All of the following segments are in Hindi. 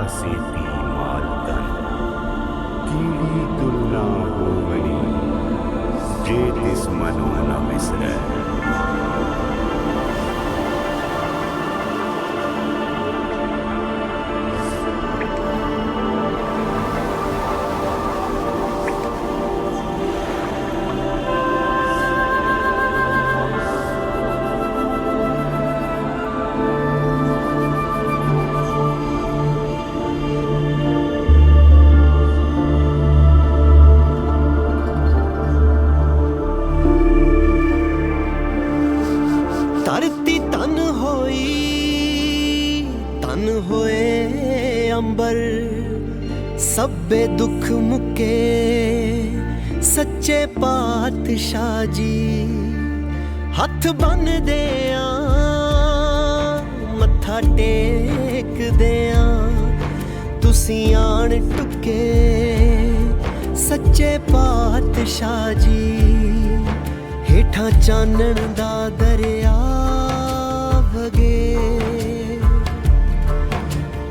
सेती मालतन कीड़ी तुलना होवनी जे तिस मनो न विसरै। धरती तन होई तन होए अंबर, सब्बे दुख मुके सच्चे पातशाह जी। हथ बन दे मत्था टेक दे तुसी आन टुके सच्चे पातशाह जी। हेठां चानण दा दरिया वगे,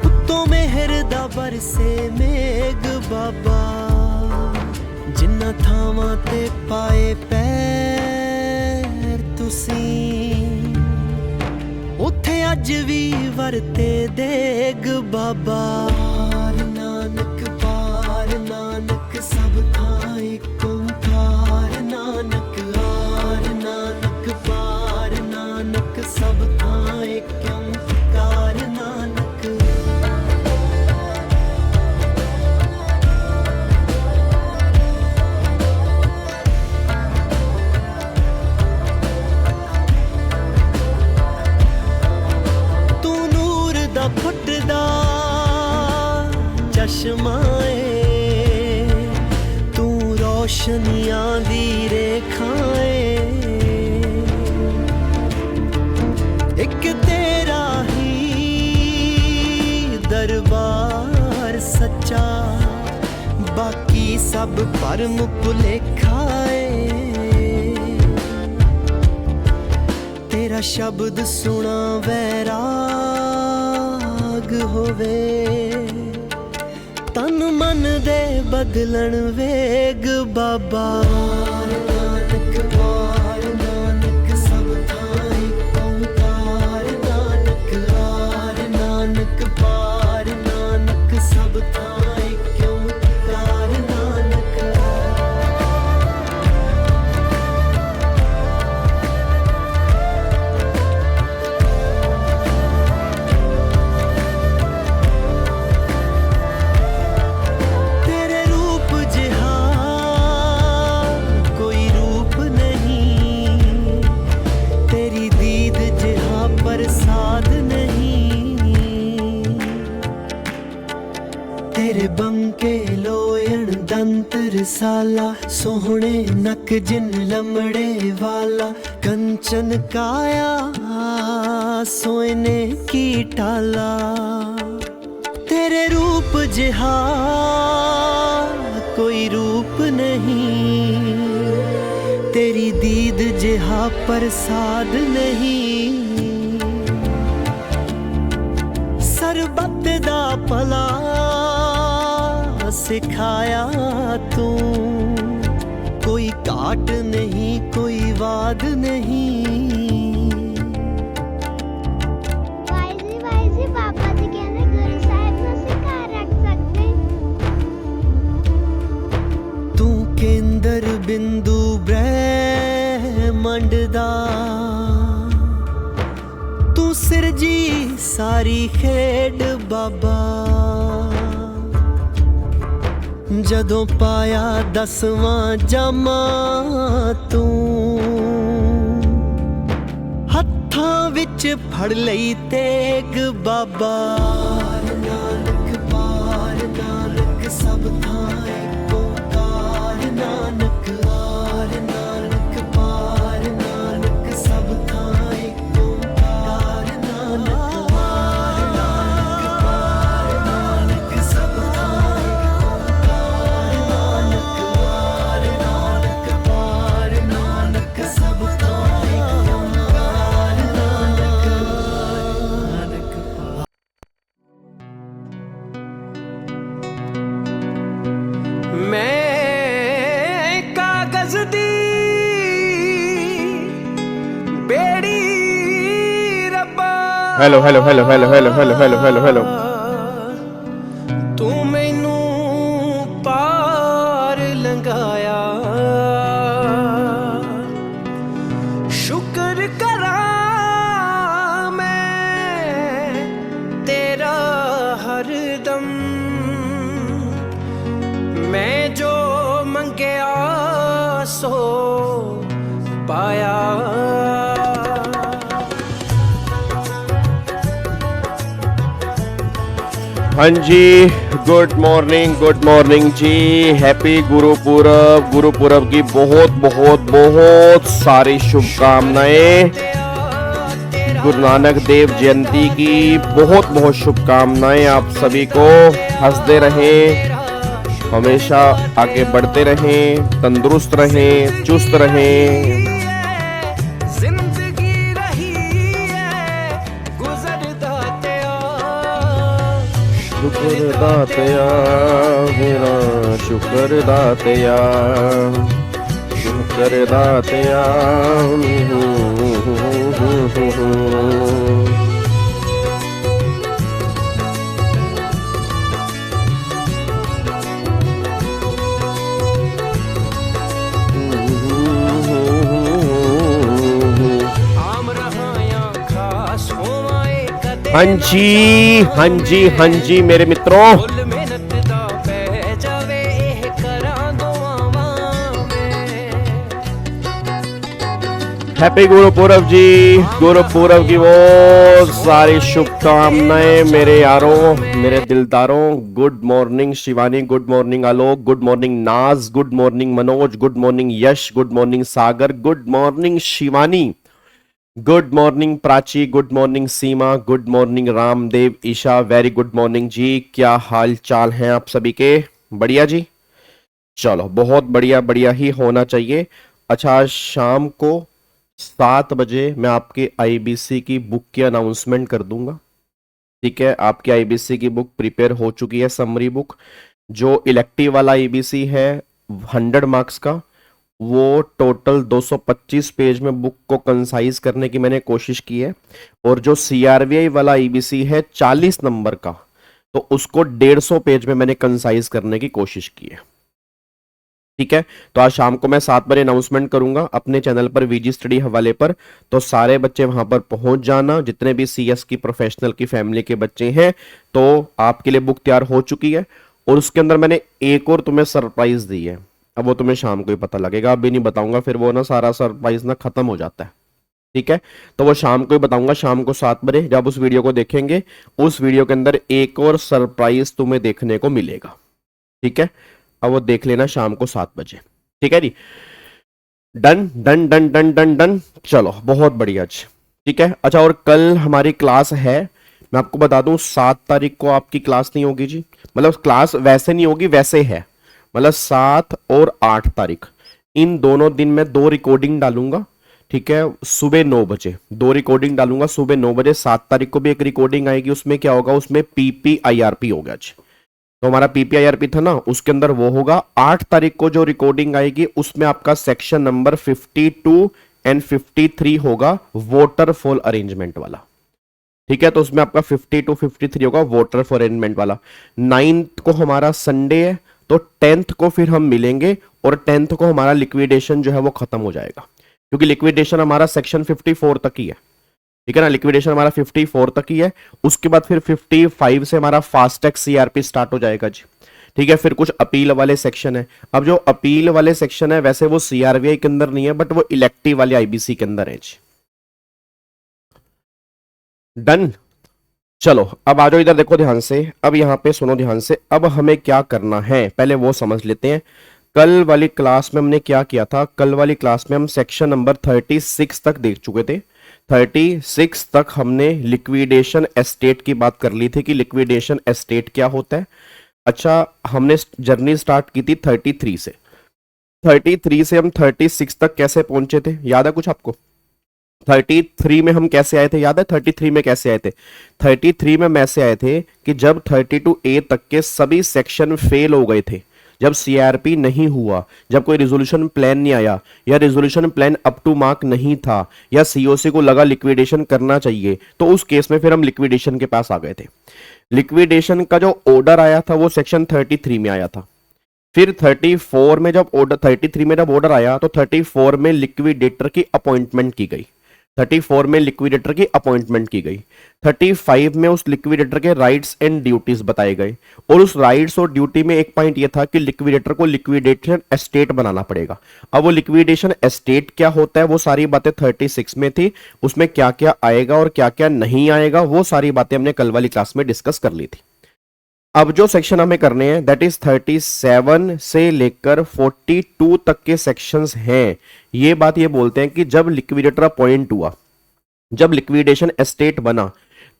उत्तों मेहर दा बरसे मेघ बाबा। जिन्ना थावां ते पाए पैर तुसी, उत्थे अज भी वरते देग बाबा। पार नानक सब थां इक ओंकार नानक। नानक पार नानक सब थां इक ओंकार नानक। तू नूर दा फुटदा चश्मा ऐ, तू रोशनियां दी रेखा ऐ। एक तेरा ही दरबार सच्चा, बाकी सब भरम भुलेखा है। तेरा शब्द सुना वैराग होवे, तन मन दे बदलन वेग बाबा। नानक पार नानक सब थां इक ओंकार नानक। नानक पार नानक सब थां इक ओंकार नानक। तेरे रूप जिहा कोई रूप नहीं, तेरी दीद जिहा प्रसाद नहीं। तेरे बंके लोयण दंत रसाला, सोहणे नक जिन लमड़े वाला। कंचन काया सोने की टाला, तेरे रूप जिहा कोई रूप नहीं, तेरी दीद जिहा प्रसाद नहीं। सरबत दा भला सिखाया तू, कोई घाट नहीं कोई वाद नहीं। वाइजी पापा जी कहने गुरु साहिब ਨੂੰ ਸਿਖਾ ਰੱਖ ਸਕਦੇ। तू केंद्र बिंदु ब्रह्मंड दा, तू सिरजी सारी खेड बाबा। जदों पाया 10वां जामा तू, हत्थां विच फड़ लई तेग बाबा। नानक पार नानक सब थां इक ओंकार नानक। नानक पार नानक सब थां इक ओंकार नानक। नानक पार नानक सब थां इक ओंकार नानक। नानक पार नानक सब थां इक ओंकार नानक। नानक पार hello hello hello hello hello hello hello hello hello. तू मैनू पार लंघाया, शुक्र करा मैं तेरा हरदम, मैं जो मंगया सो पाया। हाँ जी, गुड मॉर्निंग जी। हैप्पी गुरुपुरब। गुरुपुरब की बहुत बहुत बहुत सारी शुभकामनाएं। गुरु नानक देव जयंती की बहुत बहुत शुभकामनाएं आप सभी को। हंसते रहें, हमेशा आगे बढ़ते रहें, तंदुरुस्त रहें, चुस्त रहें। जिंदगी रही है गुजरदा तेरा, शुक्र दातया मेरा, शुक्र दातया, शुक्र दातया। आम रहा या खास होवाए कदे, हाँ जी, हाँ जी, हाँ जी मेरे मित्रों। फुल मेहनत दा पै जावे एह करां दुआवां में। हैप्पी गुरुपुरब जी। गुरुपुरब की वो सारी शुभकामनाएं मेरे यारों, मेरे दिलदारों। Good morning Shivani, good morning Alok, good morning Naaz, good morning Manoj, good morning Yash, good morning Sagar, good morning Shivani, good morning Prachi, good morning Seema, good morning Ramdev, Isha, very good morning ji. क्या हाल चाल है आप सभी के? बढ़िया जी, चलो बहुत बढ़िया, बढ़िया ही होना चाहिए। अच्छा, आज शाम को 7 बजे मैं आपके आईबीसी की बुक की अनाउंसमेंट कर दूंगा। ठीक है, आपकी आईबीसी की बुक प्रिपेयर हो चुकी है, समरी बुक। जो इलेक्टिव वाला आईबीसी है 100 मार्क्स का, वो टोटल 225 पेज में बुक को कंसाइज करने की मैंने कोशिश की है। और जो सीआरवीआई वाला ईबीसी है 40 नंबर का, तो उसको 150 पेज में मैंने कंसाइज करने की कोशिश की है। ठीक है, तो आज शाम को मैं 7 बजे अनाउंसमेंट करूंगा अपने चैनल पर वीजी स्टडी हवाले पर। तो सारे बच्चे वहां पर पहुंच जाना, जितने भी सीएस की प्रोफेशनल की फैमिली के बच्चे हैं। तो आपके लिए बुक तैयार हो चुकी है, और उसके अंदर मैंने एक और तुम्हें सरप्राइज दी है। अब वो तुम्हें शाम को ही पता लगेगा, अभी नहीं बताऊंगा, फिर वो ना सारा सरप्राइज ना खत्म हो जाता है। ठीक है, तो वो शाम को ही बताऊंगा, शाम को 7 बजे जब उस वीडियो को देखेंगे। उस वीडियो के अंदर एक और सरप्राइज तुम्हें देखने को मिलेगा। ठीक है, अब वो देख लेना शाम को 7 बजे। ठीक है जी, done done done done done done. चलो बहुत बढ़िया जी। ठीक है, अच्छा, और कल हमारी क्लास है, मैं आपको बता दूं 7 तारीख को आपकी क्लास नहीं होगी जी। मतलब क्लास वैसे नहीं होगी, वैसे है। मतलब 7 और 8 तारीख, इन दोनों दिन में 2 रिकॉर्डिंग डालूंगा। ठीक है, सुबह 9 बजे 2 रिकॉर्डिंग डालूंगा, सुबह 9 बजे। 7 तारीख को भी एक रिकॉर्डिंग आएगी, उसमें क्या होगा, उसमें पीपीआईआरपी होगा जी। तो हमारा पीपीआईआरपी था ना, उसके अंदर वो होगा। 8 तारीख को जो रिकॉर्डिंग आएगी उसमें आपका सेक्शन नंबर 52 एंड 53 होगा, वोटरफॉल अरेंजमेंट वाला। ठीक है, तो उसमें आपका 52 53 होगा वोटरफॉल अरेंजमेंट वाला। 9th को हमारा संडे है, तो 10th को फिर हम मिलेंगे, और 10th को हमारा लिक्विडेशन जो है वो खत्म हो जाएगा, क्योंकि लिक्विडेशन हमारा सेक्शन 54 तक ही है। ठीक है ना, लिक्विडेशन हमारा 54 तक ही है। उसके बाद फिर 55 से हमारा फास्टैग सीआरपी स्टार्ट हो जाएगा जी। ठीक है, फिर कुछ अपील वाले सेक्शन है। अब जो अपील वाले सेक्शन है वैसे वो सीआरवीआई के अंदर नहीं है, बट वो इलेक्टिव वाले आईबीसी के अंदर है जी। डन, चलो अब आ जाओ इधर, देखो ध्यान से, अब यहां पे सुनो ध्यान से। अब हमें क्या करना है पहले वो समझ लेते हैं। कल वाली क्लास में हमने क्या किया था? कल वाली क्लास में हम सेक्शन नंबर 36 तक देख चुके थे। 36 तक हमने लिक्विडेशन एस्टेट की बात कर ली थी कि लिक्विडेशन एस्टेट क्या होता है। अच्छा, हमने जर्नी स्टार्ट की थी 33 से। 33 से हम 36 तक कैसे पहुंचे थे, याद है कुछ आपको? 33 में हम कैसे आए थे, याद है? 33 में कैसे आए थे? 33 में हम ऐसे आए थे कि जब 32A तक के सभी सेक्शन फेल हो गए थे, जब सीआरपी नहीं हुआ, जब कोई रिजोल्यूशन प्लान नहीं आया, या resolution plan up to mark नहीं था, या सीओसी को लगा लिक्विडेशन करना चाहिए, तो उस केस में फिर हम लिक्विडेशन के पास आ गए थे। लिक्विडेशन का जो ऑर्डर आया था वो सेक्शन 33 में आया था। फिर 34 में जब ऑर्डर 33 में जब ऑर्डर आया तो 34 में लिक्विडेटर की अपॉइंटमेंट की गई। 34 में लिक्विडेटर की अपॉइंटमेंट की गई। 35 में उस लिक्विडेटर के राइट्स एंड ड्यूटीज बताए गए, और उस राइट्स और ड्यूटी में एक पॉइंट यह था कि लिक्विडेटर को लिक्विडेशन एस्टेट बनाना पड़ेगा। अब वो लिक्विडेशन एस्टेट क्या होता है वो सारी बातें 36 में थी, उसमें क्या क्या आएगा और क्या क्या नहीं आएगा वो सारी बातें हमने कल वाली क्लास में डिस्कस कर ली थी। अब जो सेक्शन हमें करने हैं दैट इज 37 से लेकर 42 तक के सेक्शंस हैं। ये बात ये बोलते हैं कि जब लिक्विडेटर अपॉइंट हुआ, जब लिक्विडेशन एस्टेट बना,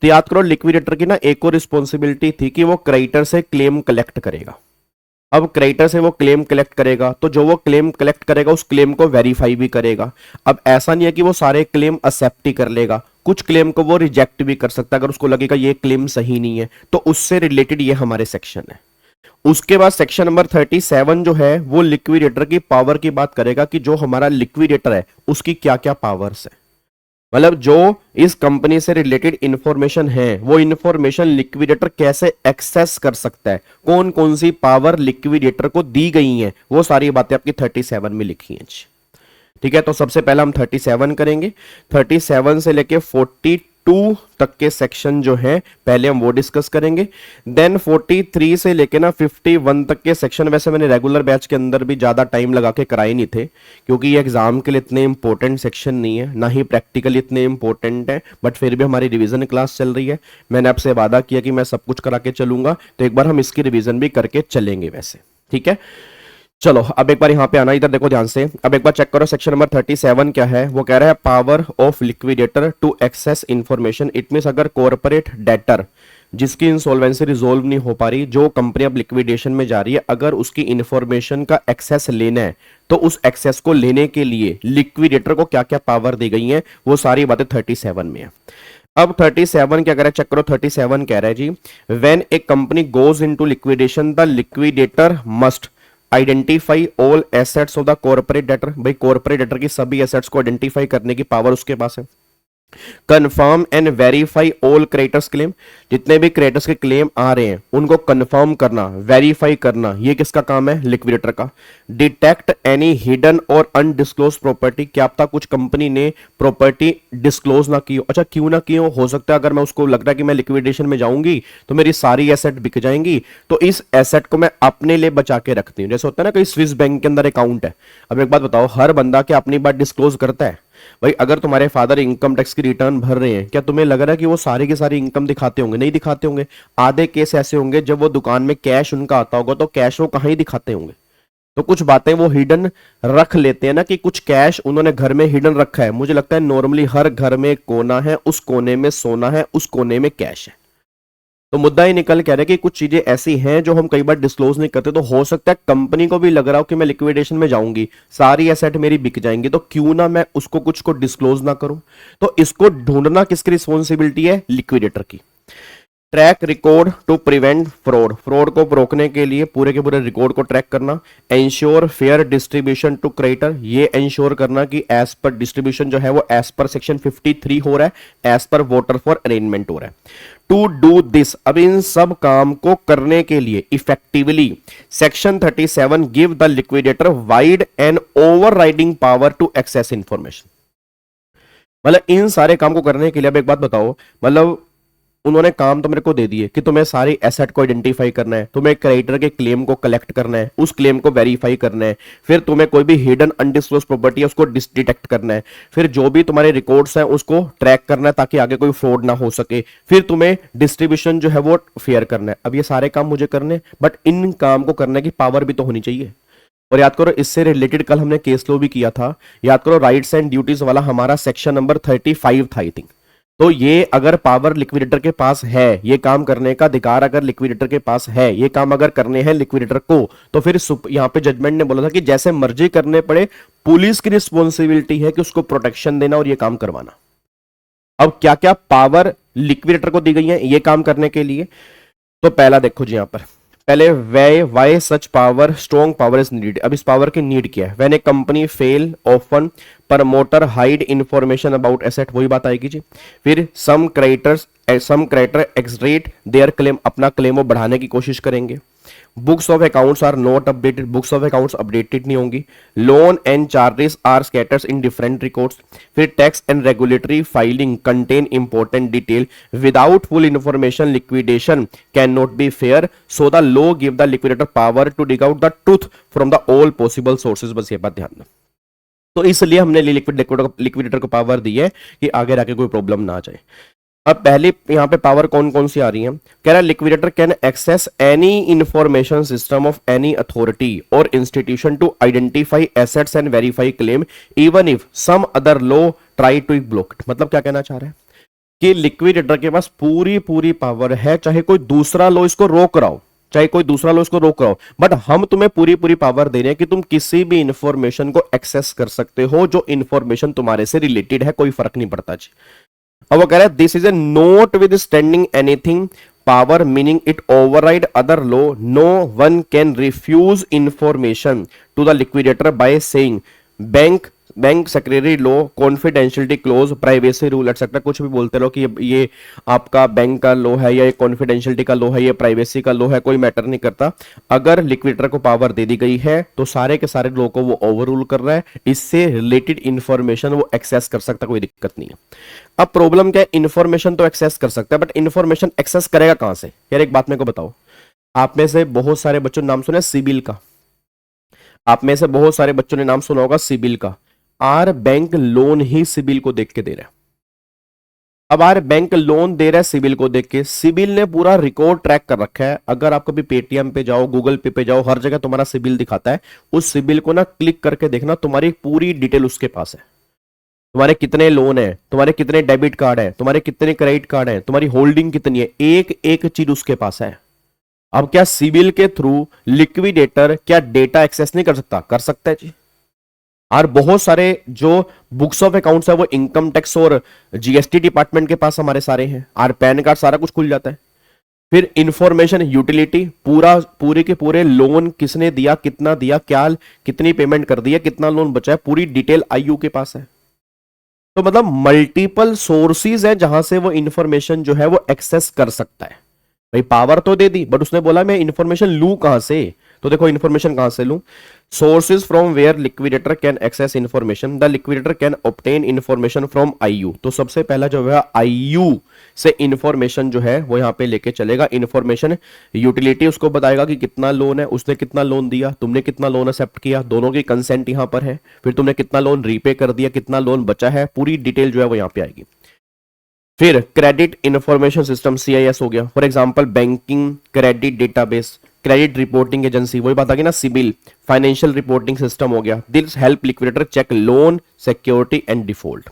तो याद करो लिक्विडेटर की ना एक और रिस्पॉन्सिबिलिटी थी कि वो क्रेडिटर से क्लेम कलेक्ट करेगा। अब क्रेडिटर से वो क्लेम कलेक्ट करेगा तो जो वो क्लेम कलेक्ट करेगा उस क्लेम को वेरीफाई भी करेगा। अब ऐसा नहीं है कि वो सारे क्लेम एक्सेप्ट ही कर लेगा, कुछ क्लेम को वो रिजेक्ट भी कर सकता है अगर उसको लगेगा ये क्लेम सही नहीं है, तो उससे रिलेटेड ये हमारे सेक्शन है। उसके बाद सेक्शन नंबर 37 जो है वो लिक्विडेटर की पावर की बात करेगा कि जो हमारा लिक्विडेटर है उसकी क्या क्या पावर्स है, मतलब जो इस कंपनी से रिलेटेड इंफॉर्मेशन है वो इंफॉर्मेशन लिक्विडेटर कैसे एक्सेस कर सकता है, कौन कौन सी पावर लिक्विडेटर को दी गई हैं, वो सारी बातें आपकी 37 में लिखी हैं। ठीक है, तो सबसे पहला हम 37 करेंगे। 37 से लेके 42 तक के सेक्शन जो है पहले हम वो डिस्कस करेंगे। देन 43 से लेके ना 51 तक के सेक्शन, वैसे मैंने रेगुलर बैच के अंदर भी ज्यादा टाइम लगा के कराए नहीं थे क्योंकि ये एग्जाम के लिए इतने इंपॉर्टेंट सेक्शन नहीं है, ना ही प्रैक्टिकली इतने इंपॉर्टेंट है, बट फिर भी हमारी रिवीजन क्लास चल रही है। मैंने आपसे वादा किया कि मैं सब कुछ करा के चलूंगा, तो एक बार हम इसकी रिवीजन भी करके चलेंगे वैसे। ठीक है, चलो अब एक बार यहां पे आना, इधर देखो ध्यान से। अब एक बार चेक करो सेक्शन नंबर 37 क्या है। वो कह रहा है power of liquidator to access information. It means अगर कॉर्पोरेट डेटर जिसकी इंसॉल्वेंसी रिजोल्व नहीं हो पा रही, जो कंपनी अब लिक्विडेशन में जा रही है, अगर उसकी इंफॉर्मेशन का एक्सेस लेना है तो उस एक्सेस को लेने के लिए लिक्विडेटर को क्या क्या पावर दी गई है वो सारी बातें 37 में है। अब 37 क्या कह रहा है, चेक करो। 37 कह रहा है जी, when a company goes into liquidation the liquidator must identify all assets of the corporate debtor. भाई कॉर्पोरेट डेटर की सभी एसेट्स को आइडेंटिफाई करने की पावर उसके पास है। Confirm and verify all creditors claim, जितने भी क्रेडिटर्स के क्लेम आ रहे हैं उनको कंफर्म करना, वेरीफाई करना, ये किसका काम है, लिक्विडेटर का। डिटेक्ट एनी हिडन और अनडिस्क्लोज प्रॉपर्टी, क्या पता कुछ कंपनी ने प्रॉपर्टी डिस्क्लोज ना की हो। अच्छा क्यों ना की हो सकता है अगर मैं उसको लग रहा है कि मैं लिक्विडेशन में जाऊंगी तो मेरी सारी एसेट बिक जाएंगी, तो इस एसेट को मैं अपने लिए बचा के रखती हूँ। जैसे होता है ना, कोई स्विस बैंक के अंदर अकाउंट है। अब एक बात बताओ, हर बंदा क्या अपनी बात डिस्क्लोज करता है? भाई अगर तुम्हारे फादर इनकम टैक्स की रिटर्न भर रहे हैं, क्या तुम्हें लग रहा है कि वो सारी की सारी इनकम दिखाते होंगे? नहीं दिखाते होंगे। आधे केस ऐसे होंगे जब वो दुकान में कैश उनका आता होगा तो कैश वो कहीं ही दिखाते होंगे। तो कुछ बातें वो हिडन रख लेते हैं ना, कि कुछ कैश उन्होंने घर में हिडन रखा है। मुझे लगता है नॉर्मली हर घर में एक कोना है, उस कोने में सोना है, उस कोने में कैश है। तो मुद्दा ही निकल कह रहे कि कुछ चीजें ऐसी हैं जो हम कई बार डिस्क्लोज नहीं करते। तो हो सकता है कंपनी को भी लग रहा हो कि मैं लिक्विडेशन में जाऊंगी, सारी एसेट मेरी बिक जाएंगी, तो क्यों ना मैं उसको कुछ को डिस्क्लोज ना करूं। तो इसको ढूंढना किसकी रिस्पॉन्सिबिलिटी है, लिक्विडेटर की। Track record to prevent fraud, fraud को रोकने के लिए पूरे के पूरे रिकॉर्ड को ट्रैक करना। Ensure fair distribution to creditor, ये एंश्योर करना कि एज पर डिस्ट्रीब्यूशन जो है वो एज पर सेक्शन 53 हो रहा है, as per voter for arrangement हो रहा है। टू डू दिस, अब इन सब काम को करने के लिए effectively section 37 give the liquidator wide and overriding power to access information. मतलब इन सारे काम को करने के लिए, अब एक बात बताओ, मतलब उन्होंने काम तो मेरे को दे दिए कि तुम्हें सारी एसेट को आइडेंटिफाई करना है, तुम्हें क्रेडिटर के क्लेम को कलेक्ट करना है, उस क्लेम को वेरीफाई करना है, फिर तुम्हें कोई भी हिडन अनडिस्क्लोज प्रॉपर्टी है उसको डिटेक्ट करना है, फिर जो भी तुम्हारे रिकॉर्ड्स हैं उसको ट्रैक करना है ताकि आगे कोई फ्रॉड ना हो सके, फिर तुम्हें डिस्ट्रीब्यूशन जो है वो फेयर करना है। अब ये सारे काम मुझे करने, बट इन काम को करने की पावर भी तो होनी चाहिए। और याद करो इससे रिलेटेड कल हमने केस लो भी किया था, याद करो राइट्स एंड ड्यूटीज वाला हमारा सेक्शन नंबर 35 था आई थिंक। तो ये अगर पावर लिक्विडेटर के पास है, ये काम करने का अधिकार अगर लिक्विडेटर के पास है, ये काम अगर करने हैं लिक्विडेटर को, तो फिर यहां पे जजमेंट ने बोला था कि जैसे मर्जी करने पड़े, पुलिस की रिस्पॉन्सिबिलिटी है कि उसको प्रोटेक्शन देना और ये काम करवाना। अब क्या क्या पावर लिक्विडेटर को दी गई है ये काम करने के लिए, तो पहला देखो जी, यहां पर पहले why such power strong power is needed. अब इस पावर की नीड क्या है? When a company fail often promoter hide information about asset, वही बात आएगी जी। फिर some creditor exaggerate their claim, अपना क्लेम वो बढ़ाने की कोशिश करेंगे। Books of accounts are not updated, books of accounts updated नहीं होंगी। Loan and charges are scatters in different records. फिर tax and regulatory filing contain important detail, without full information liquidation can not be fair, so the law give the liquidator power to dig out the truth from the all possible sources. बस ये बात ध्यान दें। तो इसलिए हमने लिक्विडेटर को पावर दी है कि आगे जाके कोई प्रॉब्लम ना आ जाए। अब पहली यहां पे पावर कौन कौन सी आ रही है? कह रहा है liquidator can access any information system of any authority और institution to identify assets and verify claim even if some other law try to block it. मतलब क्या कहना चाह रहा है कि लिक्विडेटर के पास पूरी पावर है, चाहे कोई दूसरा लॉ इसको रोक रहा हो, चाहे कोई दूसरा लो इसको रोक रहा हो, बट हम तुम्हें पूरी पावर दे रहे हैं कि तुम किसी भी इंफॉर्मेशन को एक्सेस कर सकते हो जो इंफॉर्मेशन तुम्हारे से रिलेटेड है, कोई फर्क नहीं पड़ता जी। अब वो कह रहा है this is a notwithstanding anything power meaning it override other law, no one can refuse information to the liquidator by saying bank secretary law, confidentiality clause, privacy rule etcetera, कुछ भी बोलते रहो कि ये आपका बैंक का लॉ है या ये कॉन्फिडेंशियलिटी का लॉ है, ये प्राइवेसी का लॉ है, कोई मैटर नहीं करता। अगर लिक्विडेटर को पावर दे दी गई है तो सारे के सारे लॉ को वो ओवर रूल कर रहा है, इससे रिलेटेड इंफॉर्मेशन वो एक्सेस कर सकता, कोई दिक्कत नहीं है। अब प्रॉब्लम क्या है? इंफॉर्मेशन तो एक्सेस कर सकता है, बट इंफॉर्मेशन एक्सेस करेगा कहां से? यार एक बात मेरे को बताओ, आप में से बहुत सारे बच्चों ने नाम सुना सिबिल का, आप में से बहुत सारे बच्चों ने नाम सुना होगा सिबिल का। आर बैंक लोन ही सिबिल को देख के दे रहा है। अब आर बैंक लोन दे रहा है सिबिल को देख के, सिबिल ने पूरा रिकॉर्ड ट्रैक कर रखा है। अगर आप कभी पेटीएम पे जाओ, गूगल पे पे जाओ, हर जगह तुम्हारा सिबिल दिखाता है। उस सिबिल को ना क्लिक करके देखना, तुम्हारी पूरी डिटेल उसके पास है। तुम्हारे कितने लोन है, तुम्हारे कितने डेबिट कार्ड है, तुम्हारे कितने क्रेडिट कार्ड है, तुम्हारी होल्डिंग कितनी है, एक एक चीज उसके पास है। अब क्या सिबिल के थ्रू लिक्विडेटर क्या डेटा एक्सेस नहीं कर सकता? कर सकता है जी। और बहुत सारे जो बुक्स ऑफ अकाउंट्स है वो इनकम टैक्स और जीएसटी डिपार्टमेंट के पास हमारे सारे हैं, और पैन कार्ड सारा कुछ खुल जाता है। फिर इंफॉर्मेशन यूटिलिटी, पूरे के पूरे लोन किसने दिया, कितना दिया, क्या कितनी पेमेंट कर दी है, कितना लोन बचा है, पूरी डिटेल आईयू के पास है। तो मतलब मल्टीपल सोर्सेज है जहां से वो इंफॉर्मेशन जो है वो एक्सेस कर सकता है। भाई पावर तो दे दी, बट उसने बोला मैं इंफॉर्मेशन लूं कहां से? तो देखो इंफॉर्मेशन कहां से लूं? Sources from where liquidator can access information, the liquidator can obtain information from IU. तो सबसे पहला जो है आईयू से इंफॉर्मेशन जो है वो यहां पे लेके चलेगा। इंफॉर्मेशन यूटिलिटी उसको बताएगा कि कितना लोन है, उसने कितना लोन दिया, तुमने कितना लोन एक्सेप्ट किया, दोनों की कंसेंट यहां पर है। फिर तुमने कितना लोन रीपे कर दिया, कितना लोन बचा है, पूरी डिटेल जो है वो यहां पे आएगी। फिर क्रेडिट इंफॉर्मेशन सिस्टम सीआईएस हो गया, for example banking credit database, credit reporting agency, वही बात आ गई ना सिबिल, फाइनेंशियल रिपोर्टिंग सिस्टम हो गया। This help liquidator check loan security and default.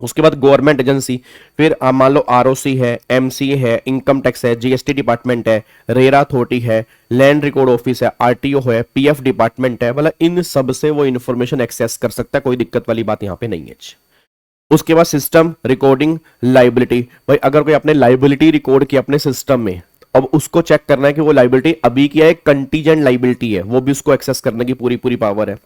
उसके बाद गवर्नमेंट एजेंसी, फिर मान लो आरओसी है, एमसी है, इनकम टैक्स है, जीएसटी डिपार्टमेंट है, रेरा अथॉरिटी है, लैंड रिकॉर्ड ऑफिस है, आरटीओ है, पीएफ डिपार्टमेंट है, मतलब इन सब से वो इंफॉर्मेशन एक्सेस कर सकता है, कोई दिक्कत वाली बात यहां पे नहीं है। उसके बाद सिस्टम रिकॉर्डिंग लाइबिलिटी, भाई अगर कोई अपने लाइबिलिटी रिकॉर्ड की अपने सिस्टम में, अब उसको चेक करना है कि वो लाइबिलिटी अभी की है, कंटीजेंट लाइबिलिटी है, वो भी उसको एक्सेस करने की पूरी पावर है।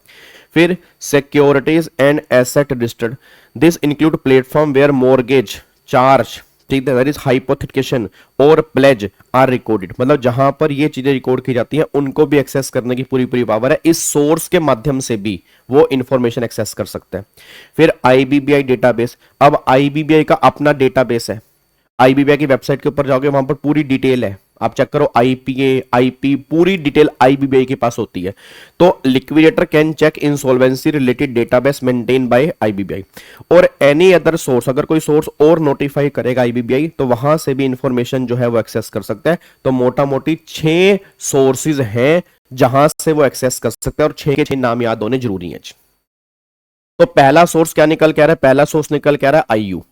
फिर securities and asset registered, this include platform where mortgage charge, ठीक है, दैट इज हाइपोथेटिकेशन और प्लेज आर रिकॉर्डेड, मतलब जहां पर ये चीजें रिकॉर्ड की जाती हैं उनको भी एक्सेस करने की पूरी पावर है। इस सोर्स के माध्यम से भी वो इंफॉर्मेशन एक्सेस कर सकते हैं। फिर आईबीबीआई डेटाबेस, अब आईबीबीआई का अपना डेटाबेस है, आईबीबीआई की वेबसाइट के ऊपर जाओगे वहां पर पूरी डिटेल है, आप चेक करो आईपीए आईपी, पूरी डिटेल आईबीबीआई के पास होती है। तो liquidator can check insolvency related database maintain by IBBI और एनी अदर सोर्स, अगर कोई सोर्स और नोटिफाई करेगा आईबीबीआई तो वहां से भी इंफॉर्मेशन जो है वो एक्सेस कर सकता है। तो मोटा मोटी 6 सोर्सेज हैं जहां से वो एक्सेस कर सकता है और 6 के 6 नाम याद होने जरूरी है। तो पहला सोर्स क्या निकल के आ रहा है? पहला सोर्स निकल के आ रहा है आईयू।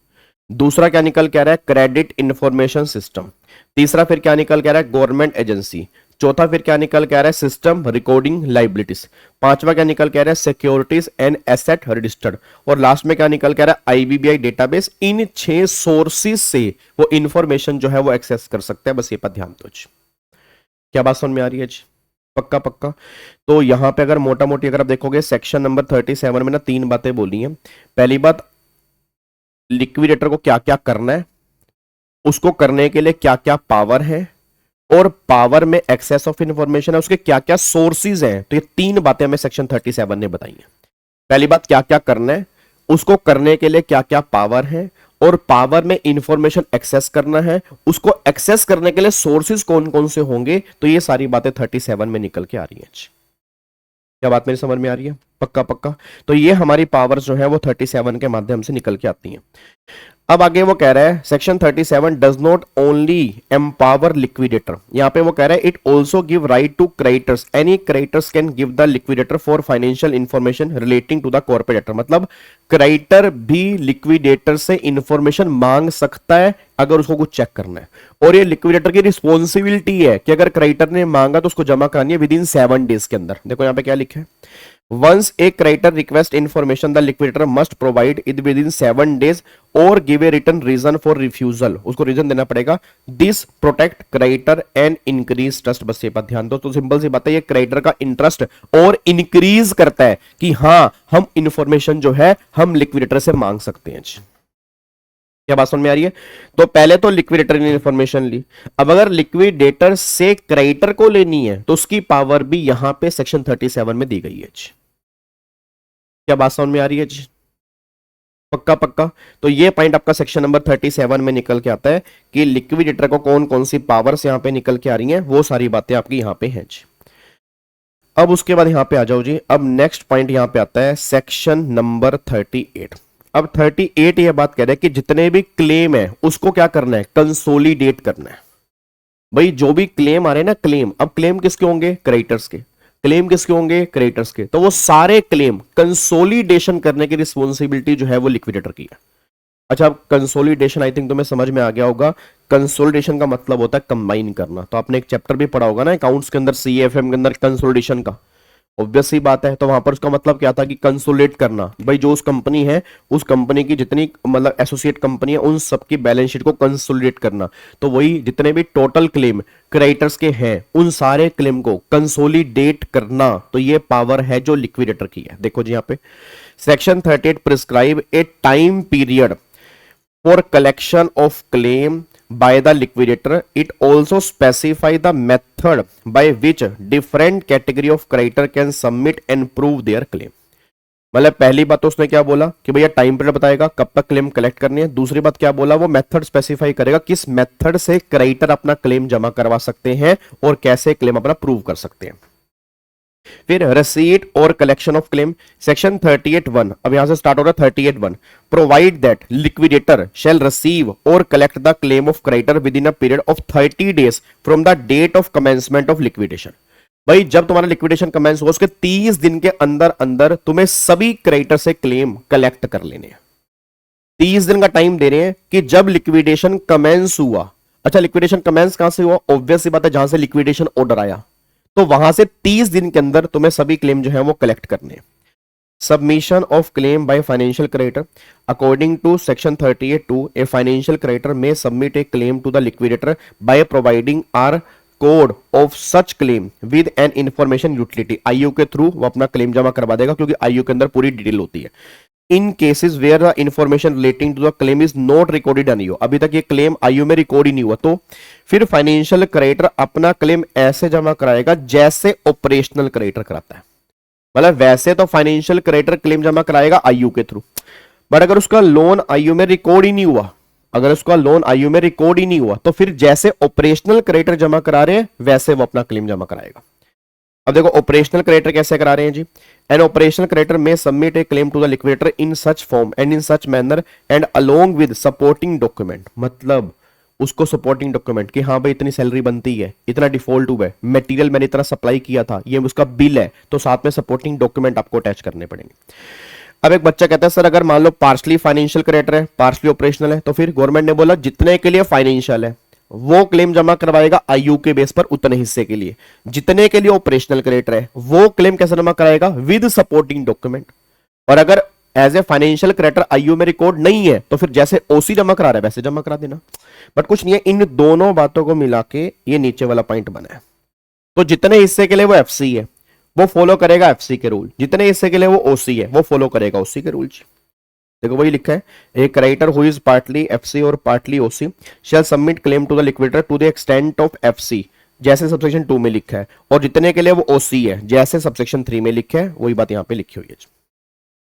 दूसरा क्या निकल के आ रहा है? Credit information system. तीसरा फिर क्या निकल के आ रहा है? Government agency. चौथा फिर क्या निकल के आ रहा है? System recording liabilities. पांचवा क्या निकल के आ रहा है? Securities and asset registered. और लास्ट में क्या निकल के आ रहा है? IBBI database. इन 6 सोर्सेज से वो इंफॉर्मेशन जो है वो एक्सेस कर सकते हैं, बस ये पर ध्यान दो। क्या बात समझ में आ रही है जी? पक्का पक्का। तो यहां पे अगर मोटा मोटी अगर आप देखोगे सेक्शन नंबर 37 में ना 3 बातें बोली हैं। पहली बात, लिक्विडेटर को क्या क्या करना है, उसको करने के लिए क्या क्या पावर है, और पावर में एक्सेस ऑफ इंफॉर्मेशन है, उसके क्या क्या सोर्सेज हैं। तो ये 3 बातें हमें सेक्शन 37 ने बताई हैं। पहली बात, क्या क्या करना है, उसको करने के लिए क्या क्या पावर है, और पावर में इंफॉर्मेशन एक्सेस करना है, उसको एक्सेस करने के लिए सोर्सेज कौन कौन से होंगे। तो ये सारी बातें 37 में निकल के आ रही हैं। क्या बात मेरी समझ में आ रही है? पक्का पक्का। तो ये हमारी पावर्स जो है वो 37 के माध्यम से निकल के आती हैं। अब आगे वो कह रहा है section 37 does not only empower liquidator, यहां पे वो कह रहा है it also give right to creditors, any creditors can give the liquidator for financial information relating to the corporate debtor. मतलब क्रेडिटर भी लिक्विडेटर से इंफॉर्मेशन मांग सकता है अगर उसको कुछ चेक करना है, और ये लिक्विडेटर की रिस्पॉन्सिबिलिटी है कि अगर क्रेडिटर ने मांगा तो उसको जमा करानी है विद इन 7 डेज के अंदर। देखो यहां पे क्या लिखा है, Once a creditor requests information, the liquidator must provide it within 7 days or give a written reason for refusal. उसको रीजन देना पड़ेगा। This protect creditor and increase trust। बस ये बात ध्यान दो। तो सिंपल सी बात है, ये क्रेडिटर का इंटरेस्ट और इंक्रीज करता है कि हाँ हम इंफॉर्मेशन जो है हम लिक्विडेटर से मांग सकते हैं। क्या बात समझ में आ रही है? तो पहले तो लिक्विडेटर ने इंफॉर्मेशन ली, अब अगर लिक्विडेटर से क्रेडिटर को लेनी है तो उसकी पावर भी यहां पे सेक्शन 37 में दी गई है। क्या बात समझ में आ रही है जी? पक्का पक्का। तो ये पॉइंट आपका सेक्शन नंबर 37 में निकल के आता है कि लिक्विडेटर को कौन कौन सी पावर्स यहां पे निकल के आ रही हैं, वो सारी बातें आपकी यहां पे हैं जी। अब उसके बाद यहां पे आ जाओ जी। अब नेक्स्ट पॉइंट यहां पे आता है सेक्शन नंबर 38। अब 38 ये बात कह रहा है कि जितने भी क्लेम है उसको क्या करना है, कंसोलिडेट करना है। भाई जो भी क्लेम आ रहे हैं ना, क्लेम, अब क्लेम किसके होंगे, क्रेडिटर्स के। क्लेम किसके होंगे, क्रेडिटर्स के। तो वो सारे क्लेम कंसोलिडेशन करने की रिस्पॉन्सिबिलिटी जो है वो लिक्विडेटर की है। अच्छा, अब कंसोलिडेशन आई थिंक तुम्हें समझ में आ गया होगा। कंसोलिडेशन का मतलब होता है कंबाइन करना। तो आपने एक चैप्टर भी पढ़ा होगा ना अकाउंट्स के अंदर, सीएफएम के अंदर, कंसोलिडेशन का। ऑब्वियस सी बात है। तो वहां पर उसका मतलब क्या था कि कंसोलिडेट करना। भाई जो उस कंपनी है, उस कंपनी की जितनी मतलब एसोसिएट कंपनी है, उन सबकी बैलेंस शीट को कंसोलिडेट करना। तो वही जितने भी टोटल क्लेम क्रेडिटर्स के हैं उन सारे क्लेम को कंसोलिडेट करना। तो ये पावर है जो लिक्विडेटर की है। देखो जी यहाँ पे section 38 prescribe A time period for collection of claim by the liquidator. It also specify the method by which different category of creditor can submit and prove their claim. मतलब पहली बात तो उसने क्या बोला कि भैया टाइम पीरियड बताएगा कब तक क्लेम कलेक्ट करनी है। दूसरी बात क्या बोला, वो मेथड स्पेसिफाई करेगा किस मेथड से क्रेडिटर अपना क्लेम जमा करवा सकते हैं और कैसे क्लेम अपना प्रूव कर सकते हैं। फिर रिसीट और कलेक्शन ऑफ क्लेम सेक्शन 38(1). अब यहां से स्टार्ट हो रहा है 38(1). Provide that liquidator shall receive और collect the claim of creditor within a period of 30 days from the date of commencement of liquidation. भाई जब तुम्हारा लिक्विडेशन कमेंस हो उसके 30 दिन के अंदर अंदर तुम्हें सभी क्रेडिटर से क्लेम कलेक्ट कर लेने हैं। 30 दिन का टाइम दे रहे हैं कि जब लिक्विडेशन कमेंस हुआ। अच्छा, लिक्विडेशन कमेंस कहां से हुआ, ऑब्वियस सी बात है जहां से लिक्विडेशन ऑर्डर आया, तो वहां से 30 दिन के अंदर तुम्हें सभी क्लेम जो है वो कलेक्ट करने हैं। Submission of claim by financial creditor according to section 38(2). A financial creditor may submit a claim to the liquidator by providing record of such claim with an information utility. IU के थ्रू वो अपना क्लेम जमा करवा देगा क्योंकि आईयू के अंदर पूरी डिटेल होती है। In cases where the information relating to the claim is not recorded in IU, अभी तक ये क्लेम आईयू में रिकॉर्ड ही नहीं हुआ, तो फिर फाइनेंशियल क्रेडिटर अपना क्लेम ऐसे जमा कराएगा जैसे ऑपरेशनल क्रेडिटर कराता है। मतलब वैसे तो फाइनेंशियल क्रेडिटर क्लेम जमा कराएगा आईयू के थ्रू, बट अगर उसका लोन आईयू में रिकॉर्ड ही नहीं हुआ, अगर उसका लोन आईयू में रिकॉर्ड ही नहीं हुआ, तो फिर जैसे ऑपरेशनल क्रेडिटर जमा करा रहे हैं वैसे वो अपना क्लेम जमा कराएगा। अब देखो ऑपरेशनल क्रेडिटर कैसे करा रहे हैं जी। An operational creditor may submit a claim to the liquidator in such form and in such manner and along with supporting document. मतलब उसको सपोर्टिंग डॉक्यूमेंट कि हाँ भाई इतनी सैलरी बनती है, इतना डिफॉल्ट हुआ है, मटेरियल मैंने इतना सप्लाई किया था, ये उसका बिल है, तो साथ में सपोर्टिंग डॉक्यूमेंट आपको अटैच करने पड़ेंगे। अब एक बच्चा कहता है सर अगर मान लो पार्शली फाइनेंशियल क्रेडिटर है, पार्शली ऑपरेशनल है, तो फिर गवर्नमेंट ने बोला जितने के लिए फाइनेंशियल है वो क्लेम जमा करवाएगा आईयू के बेस पर उतने हिस्से के लिए, जितने के लिए ऑपरेशनल क्रेडिटर है वो क्लेम कैसे जमा कराएगा, विद सपोर्टिंग डॉक्यूमेंट। और अगर as a financial creditor IU में रिकॉर्ड नहीं है तो फिर जैसे ओसी जमा करा रहा है वैसे जमा करा देना। बट कुछ नहीं है, इन दोनों बातों को मिला के ये नीचे वाला पॉइंट बना है। तो जितने हिस्से के लिए वो एफसी है वो फॉलो करेगा एफसी के रूल, जितने हिस्से के लिए वो ओसी है वो फॉलो करेगा ओसी के रूल। देखो वही लिखा है, a creditor who is partly FC और partly OC shall submit claim to the liquidator to the extent of FC, जैसे सबसेक्शन 2 में लिखा है, और जितने के लिए वो ओसी है जैसे सबसेक्शन 3 में लिखा है, वही बात यहां पे लिखी हुई है।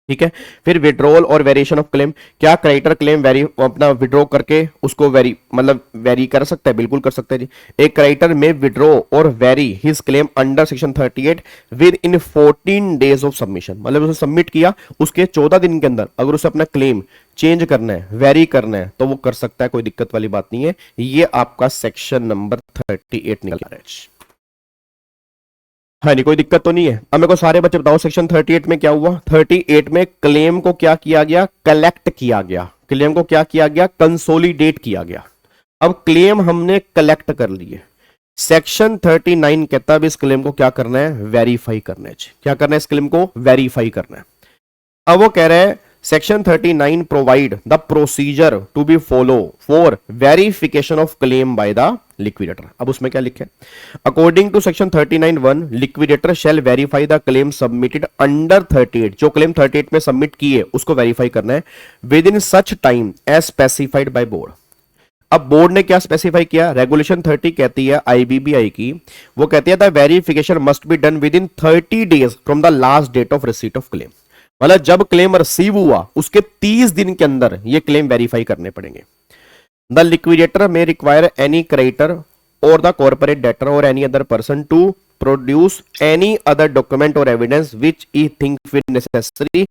ठीक है। फिर विड्रॉल और वेरिएशन ऑफ क्लेम, क्या क्रेडिटर क्लेम वेरी अपना विड्रॉ करके उसको वेरी कर सकता है? बिल्कुल कर सकता है जी। एक क्रेडिटर में विड्रॉ और very his claim under section 38 with in 14 days of submission, मतलब उसे सबमिट किया उसके 14 दिन के अंदर अगर उसे अपना क्लेम चेंज करना है, वेरी करना है, तो वो कर सकता है, कोई दिक्कत वाली बात नहीं है। ये आपका सेक्शन नंबर 38 निकल रहा है। हाँ नहीं, कोई दिक्कत तो नहीं है। अब मेरे को सारे बच्चे बताओ सेक्शन 38 में क्या हुआ? 38 में क्लेम को क्या किया गया? कलेक्ट किया गया। क्लेम को क्या किया गया? कंसोलिडेट किया गया। अब क्लेम हमने कलेक्ट कर लिए। सेक्शन 39 कहता है इस क्लेम को क्या करना है? वेरीफाई करना है। क्या करना है? इस क्लेम को वेरीफाई करना है। अब वो कह रहे हैं section 39 provide the procedure to be follow for verification of claim by the liquidator. अब उसमें क्या लिखे? According to section 39(1) liquidator shall verify the claim submitted under 38, जो क्लेम 38 में सबमिट किए उसको वेरीफाई करना है within such time as specified by board. अब बोर्ड ने क्या स्पेसिफाई किया? रेगुलेशन 30 कहती है आईबीबीआई की, वो कहती है the verification must be done within 30 days from the last date of receipt of claim. मतलब जब क्लेम रिसीव हुआ उसके 30 दिन के अंदर ये क्लेम वेरीफाई करने पड़ेंगे। The liquidator may require any creditor और द कॉर्पोरेट डेटर और any other person to produce any other document और evidence which he think fit necessary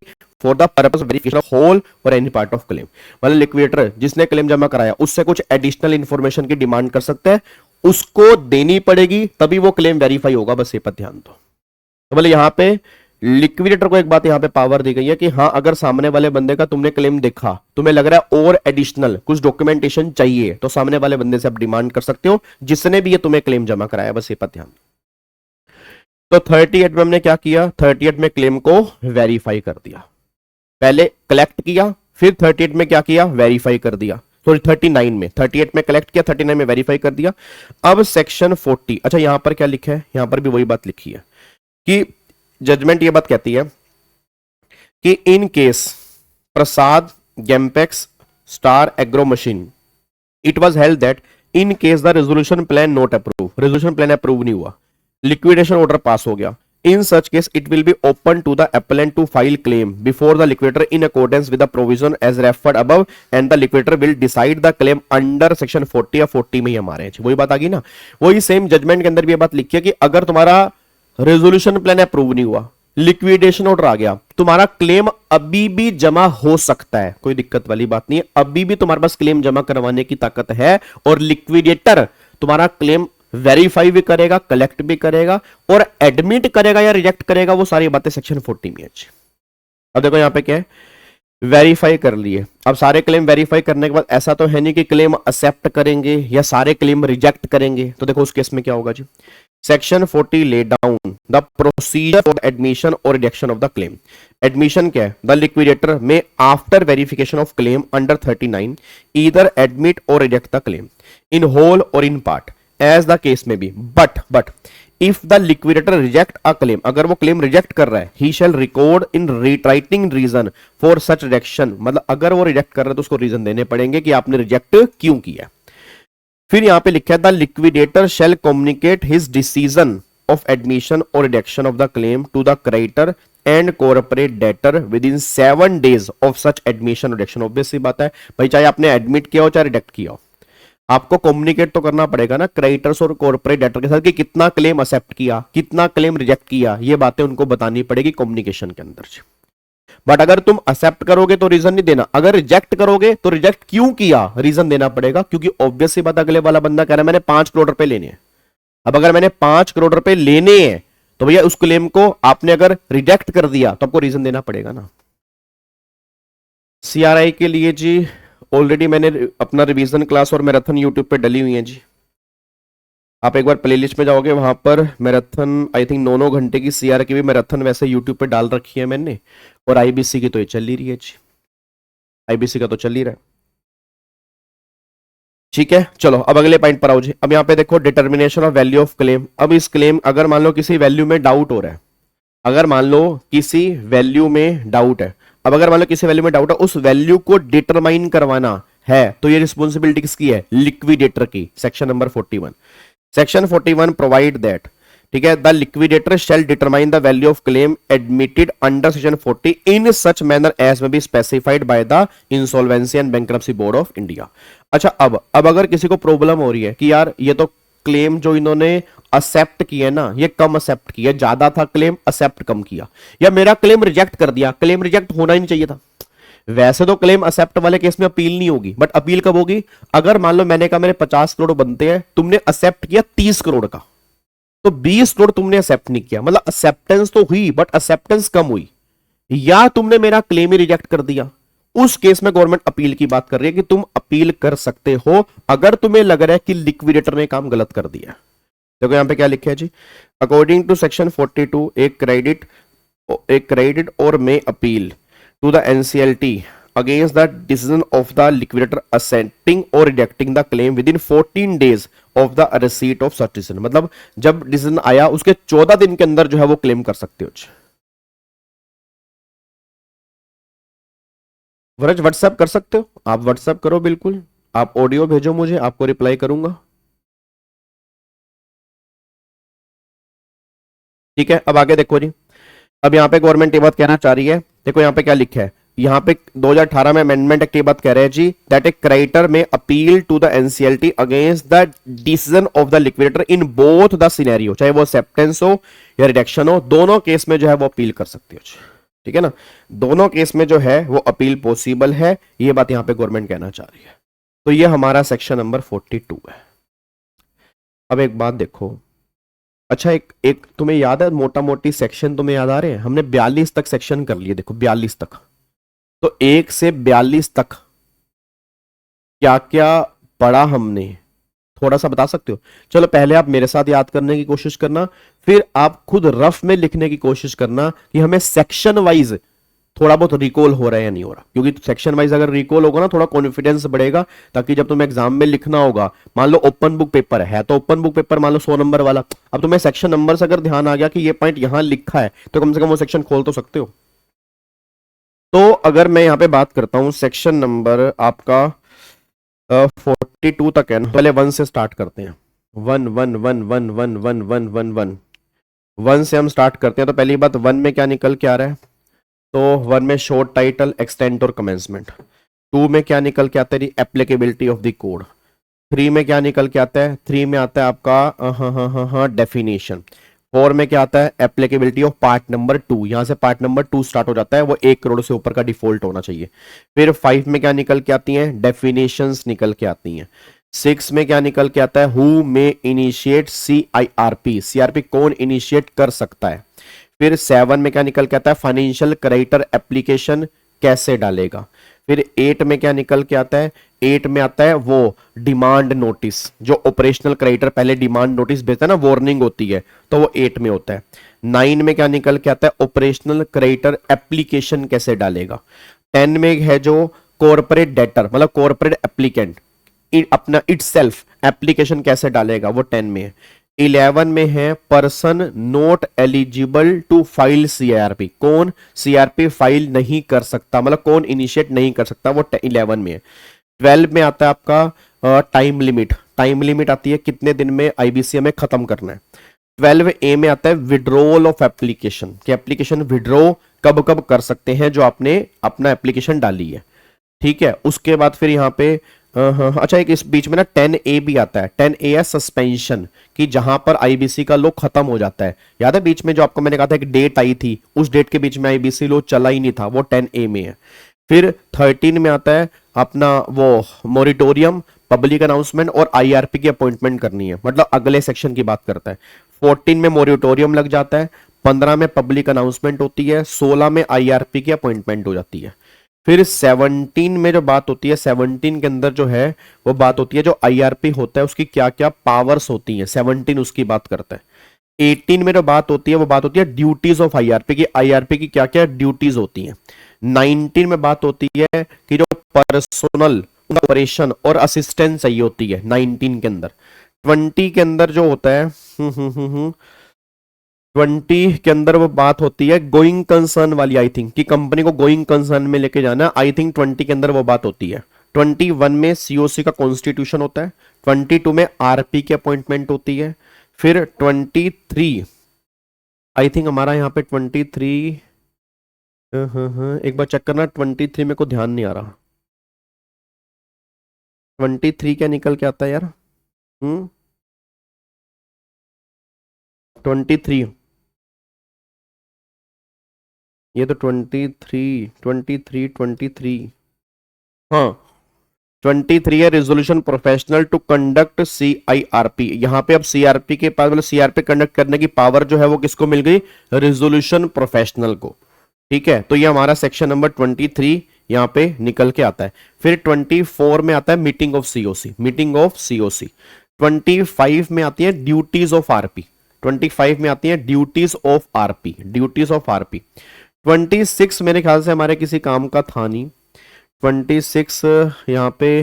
for the purpose verification of whole और एनी पार्ट ऑफ क्लेम। मतलब लिक्विडेटर जिसने क्लेम जमा कराया उससे कुछ एडिशनल इंफॉर्मेशन की डिमांड कर सकता है, उसको देनी पड़ेगी, तभी वो क्लेम वेरीफाई होगा। बस ये पर ध्यान दो। तो मतलब यहां पे लिक्विडेटर को एक बात यहां पे पावर दी गई है कि हां अगर सामने वाले बंदे का तुमने क्लेम देखा, तुम्हें लग रहा है और एडिशनल कुछ डॉक्यूमेंटेशन चाहिए, तो सामने वाले बंदे से आप डिमांड कर सकते हो जिसने भी ये तुम्हें क्लेम जमा कराया। बस ये पर ध्यान। तो 38 में हमने क्या किया? 38 में क्लेम को वेरीफाई कर दिया। पहले कलेक्ट किया, फिर 38 में क्या किया? वेरीफाई कर दिया। सॉरी 39 में, 38 में कलेक्ट किया, 39 में वेरीफाई कर दिया। अब सेक्शन 40, अच्छा यहां पर क्या लिखा है? यहां पर भी वही बात लिखी है कि जजमेंट ये बात कहती है कि इन केस प्रसाद गैम्पेक्स star agro machine it was held that in case the resolution plan not approve, resolution plan approve नहीं हुआ, लिक्विडेशन ऑर्डर पास हो गया, in such case it will be open to the appellant to file claim before the liquidator in accordance with the provision as referred above and the liquidator will decide the claim under section 40 या 40 में ही हमारे वही बात आ गई ना। वही सेम जजमेंट के अंदर भी ये बात लिखी है कि अगर तुम्हारा रेजोल्यूशन प्लान अप्रूव नहीं हुआ, लिक्विडेशन ऑर्डर आ गया, तुम्हारा क्लेम अभी भी जमा हो सकता है, कोई दिक्कत वाली बात नहीं है। अभी भी तुम्हारे पास क्लेम जमा करवाने की ताकत है और लिक्विडेटर तुम्हारा क्लेम वेरीफाई भी करेगा, कलेक्ट भी करेगा और एडमिट करेगा या रिजेक्ट करेगा, वो सारी बातें सेक्शन 40 में है। अब देखो यहां पे क्या है? वेरीफाई कर लिए। अब सारे क्लेम वेरीफाई करने के बाद ऐसा तो है नहीं कि क्लेम एक्सेप्ट करेंगे या सारे क्लेम रिजेक्ट करेंगे, तो देखो उस केस में क्या होगा जी। Section 40 lay down the procedure for admission और rejection of the claim. Admission क्या है? The liquidator may after verification of claim under 39 either admit और reject the claim in whole और in part as the case may be, but if the liquidator reject a claim, अगर वो क्लेम रिजेक्ट कर रहा है, he shall record in writing reason for such rejection, मतलब अगर वो रिजेक्ट कर रहा है तो उसको रीजन देने पड़ेंगे कि आपने रिजेक्ट क्यों किया। फिर यहां पे लिखा है the liquidator shall communicate his decision of admission और rejection of the claim to the creditor and corporate debtor within 7 days of such admission rejection. Obvious सी बात है भाई, चाहे आपने एडमिट किया हो चाहे रिजेक्ट किया हो, आपको कम्युनिकेट तो करना पड़ेगा ना क्रेडिटर्स और कॉर्पोरेट डेटर के साथ कि कितना क्लेम एक्सेप्ट किया, कितना क्लेम रिजेक्ट किया, ये बातें उनको बतानी पड़ेगी कम्युनिकेशन के अंदर। बट अगर तुम एक्सेप्ट करोगे तो रीजन नहीं देना, अगर रिजेक्ट करोगे तो रिजेक्ट क्यों किया रीजन देना पड़ेगा, क्योंकि ऑब्वियस सी बात अगले वाला बंदा कह रहा है मैंने 5 करोड़ रुपए लेने हैं। अब अगर मैंने 5 करोड़ रुपए लेने हैं तो भैया उस क्लेम को आपने अगर रिजेक्ट कर दिया तो आपको रीजन देना पड़ेगा ना। सीआरआई के लिए जी ऑलरेडी मैंने अपना रिवीजन क्लास और मैराथन यूट्यूब पे डली हुई है जी, आप एक बार प्लेलिस्ट में जाओगे वहां पर मैराथन आई थिंक 9 घंटे की सीआर की भी मैराथन वैसे यूट्यूब पे डाल रखी है मैंने, और आईबीसी की तो ये चल ही रही है जी, आईबीसी का तो चल ही रहा है। ठीक है, चलो अब अगले पॉइंट पर आओ जी। अब यहाँ पे देखो determination of value of claim. अब इस क्लेम अगर मान लो किसी वैल्यू में डाउट हो रहा है, अगर मान लो किसी वैल्यू में डाउट है, अब अगर मान लो किसी वैल्यू में डाउट है, उस वैल्यू को डिटरमाइन करवाना है, तो ये रिस्पॉन्सिबिलिटी किसकी है? लिक्विडेटर की। Section number 41, section 41 provide that, ठीक है, the liquidator shall determine the value of claim admitted under section 40 in such manner as may be specified by the insolvency and bankruptcy board of India. अच्छा, अब अगर किसी को प्रॉब्लम हो रही है कि यार ये तो क्लेम जो इन्होंने एक्सेप्ट किया ना, ये कम एक्सेप्ट किया, ज्यादा था क्लेम, एक्सेप्ट कम किया, या मेरा क्लेम रिजेक्ट कर दिया, क्लेम रिजेक्ट होना ही नहीं चाहिए था। वैसे तो क्लेम एक्सेप्ट वाले केस में अपील नहीं होगी, बट अपील कब होगी? अगर मान लो मैंने कहा मेरे 50 करोड़ बनते हैं, तुमने एक्सेप्ट किया 30 करोड़ का, तो 20 करोड़ तुमने एक्सेप्ट नहीं किया, मतलब एक्सेप्टेंस तो हुई बट एक्सेप्टेंस कम हुई, या तुमने मेरा क्लेम ही रिजेक्ट कर दिया। उस केस में गवर्नमेंट अपील की बात कर रही है कि तुम अपील कर सकते हो अगर तुम्हें लग रहा है कि लिक्विडेटर ने काम गलत कर दिया। देखो यहां पे क्या लिखा है जी, अकॉर्डिंग टू सेक्शन 42 एक क्रेडिट और may appeal to the NCLT against the decision of the liquidator assenting or rejecting the claim within 14 days of the receipt of such decision। मतलब जब डिसीजन आया उसके 14 दिन के अंदर जो है वो क्लेम कर सकते हो। वरज व्हाट्सएप कर सकते हो, आप व्हाट्सएप करो, बिल्कुल आप ऑडियो भेजो मुझे, आपको रिप्लाई करूंगा। ठीक है, अब आगे देखो जी। अब यहाँ पे गवर्नमेंट ये बात कहना चाह रही है, देखो यहाँ पे क्या लिखा है, यहाँ पे 2018 में अमेंडमेंट एक्ट की बात कह रहे हैं जी, that a creditor may appeal to the NCLT against the decision of the liquidator in both the scenario, चाहे वो एक्सेप्टेंस हो या रिजेक्शन हो, दोनों केस में जो है वो अपील कर सकती हो। ठीक है ना, दोनों केस में जो है वो अपील पॉसिबल है, ये बात यहाँ पे गवर्नमेंट कहना चाह रही है। तो ये हमारा सेक्शन नंबर 42 है। अब एक बात देखो, अच्छा एक तुम्हें याद है, मोटा मोटी सेक्शन तुम्हें याद आ रहे हैं? हमने 42 तक सेक्शन कर लिए, देखो 42 तक, तो 1 से 42 तक क्या क्या पढ़ा हमने, थोड़ा सा बता सकते हो? चलो पहले आप मेरे साथ याद करने की कोशिश करना, फिर आप खुद रफ में लिखने की कोशिश करना कि हमें सेक्शन वाइज थोड़ा बहुत रिकॉल हो रहा है या नहीं हो रहा, क्योंकि सेक्शन वाइज अगर रिकॉल होगा ना थोड़ा कॉन्फिडेंस बढ़ेगा, ताकि जब तुम्हें एग्जाम में लिखना होगा, मान लो ओपन बुक पेपर है तो ओपन बुक पेपर मान लो 100 नंबर वाला, अब तुम्हें सेक्शन नंबर से अगर ध्यान आ गया कि ये पॉइंट यहां लिखा है, तो कम से कम वो सेक्शन खोल तो सकते हो। तो अगर मैं यहां पे बात करता हूं, सेक्शन नंबर आपका 42 तक है ना, पहले 1 से स्टार्ट करते हैं। 1 से हम स्टार्ट करते हैं। तो पहली बात 1 में क्या निकल के आ रहा है? तो 1 में शॉर्ट टाइटल, एक्सटेंट और कमेंसमेंट। 2 में क्या निकल के आता है? Applicability of the code. 3 में क्या निकल के आता है? 3 में आता है आपका डेफिनेशन। 4 में क्या आता है? Applicability of part number 2। यहां से पार्ट नंबर 2 स्टार्ट हो जाता है, वो 1 करोड़ से ऊपर का डिफॉल्ट होना चाहिए। फिर 5 में क्या निकल के आती हैं? डेफिनेशंस निकल के आती हैं। 6 में क्या निकल के आता है? Who may initiate CIRP। CRP कौन इनिशिएट कर सकता है। फिर 7 में क्या निकल के आता है? फाइनेंशियल क्रेडिटर एप्लीकेशन कैसे डालेगा। फिर 8 में क्या निकल के आता है? 8 में आता है वो डिमांड नोटिस, जो ऑपरेशनल क्रेडिटर पहले डिमांड नोटिस भेजता है ना, वार्निंग होती है, तो वो 8 में होता है। 9 में क्या निकल के आता है? ऑपरेशनल क्रेडिटर एप्लीकेशन कैसे डालेगा। 10 में है जो कॉर्पोरेट डेटर, मतलब कॉर्पोरेट एप्लीकेंट अपना इटसेल्फ एप्लीकेशन कैसे डालेगा, वो 10 में है। 11 में है person not eligible to file CIRP, कौन CRP फाइल नहीं कर सकता, मतलब कौन इनिशिएट नहीं कर सकता, वो 11 में है। 12 में आता है आपका टाइम लिमिट। टाइम लिमिट आती है कितने दिन में IBC में खत्म करना है। 12A में आता है विड्रॉल ऑफ एप्लीकेशन, कि एप्लीकेशन विड्रॉ कब कब कर सकते हैं जो आपने अपना एप्लीकेशन डाली है। ठीक है, उसके बाद फिर यहाँ पे अच्छा एक इस बीच में ना 10A भी आता है। 10A है सस्पेंशन, कि जहां पर IBC का लो खत्म हो जाता है। याद है बीच में जो आपको मैंने कहा था एक डेट आई थी, उस डेट के बीच में IBC लो चला ही नहीं था, वो 10A में है। फिर 13 में आता है अपना वो मोरिटोरियम, पब्लिक अनाउंसमेंट और IRP की अपॉइंटमेंट करनी है, मतलब अगले सेक्शन की बात करता है। 14 में मोरिटोरियम लग जाता है। 15 में पब्लिक अनाउंसमेंट होती है। 16 में IRP की अपॉइंटमेंट हो जाती है। फिर 17 में जो बात होती है, 17 के अंदर जो है वो बात होती है जो IRP होता है उसकी क्या क्या पावर्स होती हैं, 17 उसकी बात करता है। 18 में जो बात होती है वो बात होती है ड्यूटीज ऑफ IRP की, IRP की क्या क्या ड्यूटीज होती हैं। 19 में बात होती है कि जो पर्सनल ऑपरेशन और असिस्टेंस चाहिए होती है 19 के अंदर। 20 के अंदर जो होता है 20 के अंदर वो बात होती है गोइंग कंसर्न वाली, आई थिंक, कि कंपनी को गोइंग कंसर्न में लेके जाना, आई थिंक 20 के अंदर वो बात होती है। 21 में सीओसी का कॉन्स्टिट्यूशन होता है। 22 में आरपी की अपॉइंटमेंट होती है। फिर 23 आई थिंक हमारा यहाँ पे 23 एक बार चेक करना, 23 मेरे को ध्यान नहीं आ रहा। 23 क्या निकल के आता है यार? 23, ये तो 23 हाँ 23 है resolution professional to conduct CIRP. यहाँ पे अब सीआरपी के पास, मतलब सीआरपी कंडक्ट करने की पावर जो है वो किसको मिल गई? रिजोल्यूशन प्रोफेशनल को। ठीक है, तो ये हमारा सेक्शन नंबर 23 यहाँ पे निकल के आता है। फिर 24 में आता है meeting of COC, meeting of COC. 25 में आती है ड्यूटीज ऑफ आरपी, 25 में आती है duties of RP, duties of RP. 26 मेरे ख्याल से हमारे किसी काम का था नहीं। 26 यहाँ पे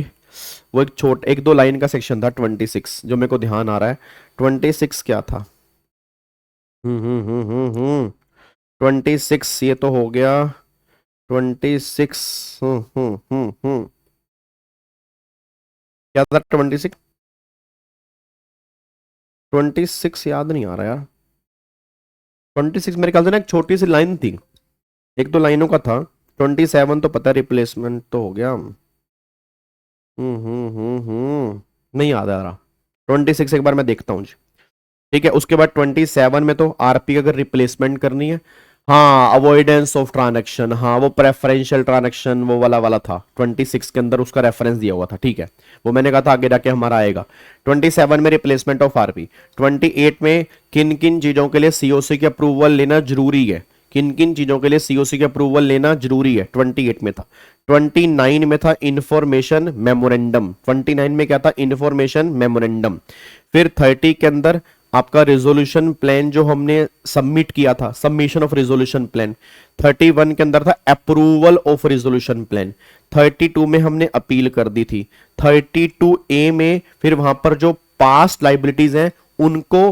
वो एक दो लाइन का सेक्शन था 26 जो मेरे को ध्यान आ रहा है। 26 क्या था? 26 ये तो हो गया 26। क्या था 26? 26 याद नहीं आ रहा यार। 26 मेरे ख्याल से ना एक छोटी सी लाइन थी, एक दो लाइनों का था। 27 तो पता है, रिप्लेसमेंट तो हो गया। नहीं याद आ रहा। 26 एक बार मैं देखता हूँ जी। ठीक है, उसके बाद 27 में तो आरपी अगर रिप्लेसमेंट करनी है, हाँ अवॉइडेंस ऑफ ट्रांजैक्शन, हाँ वो प्रेफरेंशियल ट्रांजैक्शन वो वाला था 26 के अंदर, उसका रेफरेंस दिया हुआ था। ठीक है, वो मैंने कहा था आगे जाके हमारा आएगा। 27 में रिप्लेसमेंट ऑफ आरपी। 28 में किन किन चीजों के लिए सीओसी की अप्रूवल लेना जरूरी है, किन किन चीजों के लिए सीओसी की अप्रूवल लेना जरूरी है, 28 में था। 29 में था इंफॉर्मेशन मेमोरेंडम, 29 में क्या था? Information memorandum. फिर 30 के अंदर आपका रिजोल्यूशन प्लान जो हमने सबमिट किया था, सबमिशन ऑफ रिजोल्यूशन प्लान। 31 के अंदर था अप्रूवल ऑफ रिजोल्यूशन प्लान। 32 में हमने अपील कर दी थी। 32A में फिर वहां पर जो पास्ट लाइबिलिटीज हैं उनको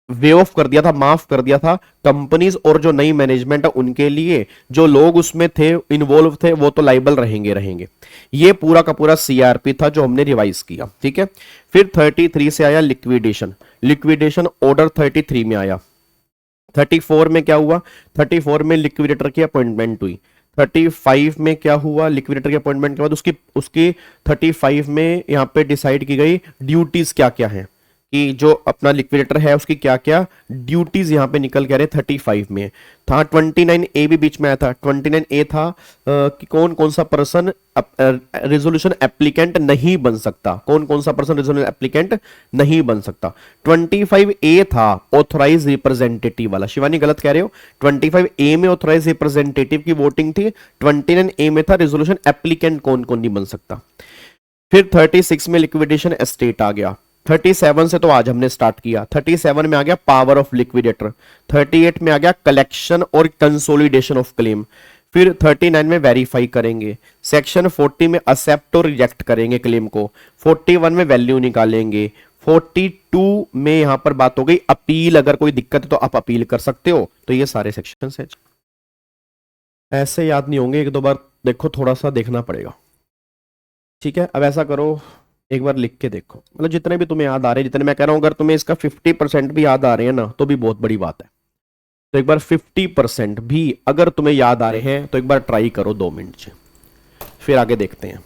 वे ऑफ कर दिया था, माफ कर दिया था कंपनीज, और जो नई मैनेजमेंट है उनके लिए जो लोग उसमें थे इन्वॉल्व थे वो तो लाइबल रहेंगे। ये पूरा का पूरा सीआरपी था जो हमने रिवाइज किया। ठीक है, फिर 33 से आया लिक्विडेशन, लिक्विडेशन ऑर्डर 33 में आया। 34 में क्या हुआ? 34 में लिक्विडेटर की अपॉइंटमेंट हुई। 35 में क्या हुआ? लिक्विडेटर की अपॉइंटमेंट के बाद उसकी उसकी 35 में यहां पे डिसाइड की गई ड्यूटीज क्या क्या है, कि जो अपना लिक्विडेटर है उसकी क्या क्या ड्यूटीज यहां पे निकल के आ रहे 35 में था। 29A भी बीच में आया था। 29A था कि कौन कौन सा पर्सन रिजोल्यूशन एप्लीकेंट नहीं बन सकता, कौन कौन सा पर्सन रिजोल्यूशन एप्लीकेंट नहीं बन सकता। 25A था ऑथराइज रिप्रेजेंटेटिव वाला। शिवानी गलत कह रहे हो, 25A में ऑथराइज रिप्रेजेंटेटिव की वोटिंग थी। 29A में था रिजोल्यूशन एप्लीकेंट कौन कौन नहीं बन सकता। फिर 36 में लिक्विडेशन एस्टेट आ गया। 37 से तो आज हमने स्टार्ट किया। 37 में आ गया पावर ऑफ लिक्विडेटर। 38 में आ गया कलेक्शन और कंसोलिडेशन ऑफ क्लेम। फिर 39 में वेरीफाई करेंगे। सेक्शन 40 में एक्सेप्ट और रिजेक्ट करेंगे क्लेम को। 41 में वैल्यू निकालेंगे। 42 में यहां पर बात हो गई अपील, अगर कोई दिक्कत है तो आप अपील कर सकते हो। तो ये सारे सेक्शन है, ऐसे याद नहीं होंगे, एक दो बार देखो, थोड़ा सा देखना पड़ेगा। ठीक है, अब ऐसा करो, एक बार लिख के देखो, मतलब जितने भी तुम्हें याद आ रहे हैं, जितने मैं कह रहा हूं, अगर तुम्हें इसका 50% भी याद आ रहे हैं ना तो भी बहुत बड़ी बात है। तो एक बार 50% भी अगर तुम्हें याद आ रहे हैं तो एक बार ट्राई करो 2 मिनट से, फिर आगे देखते हैं।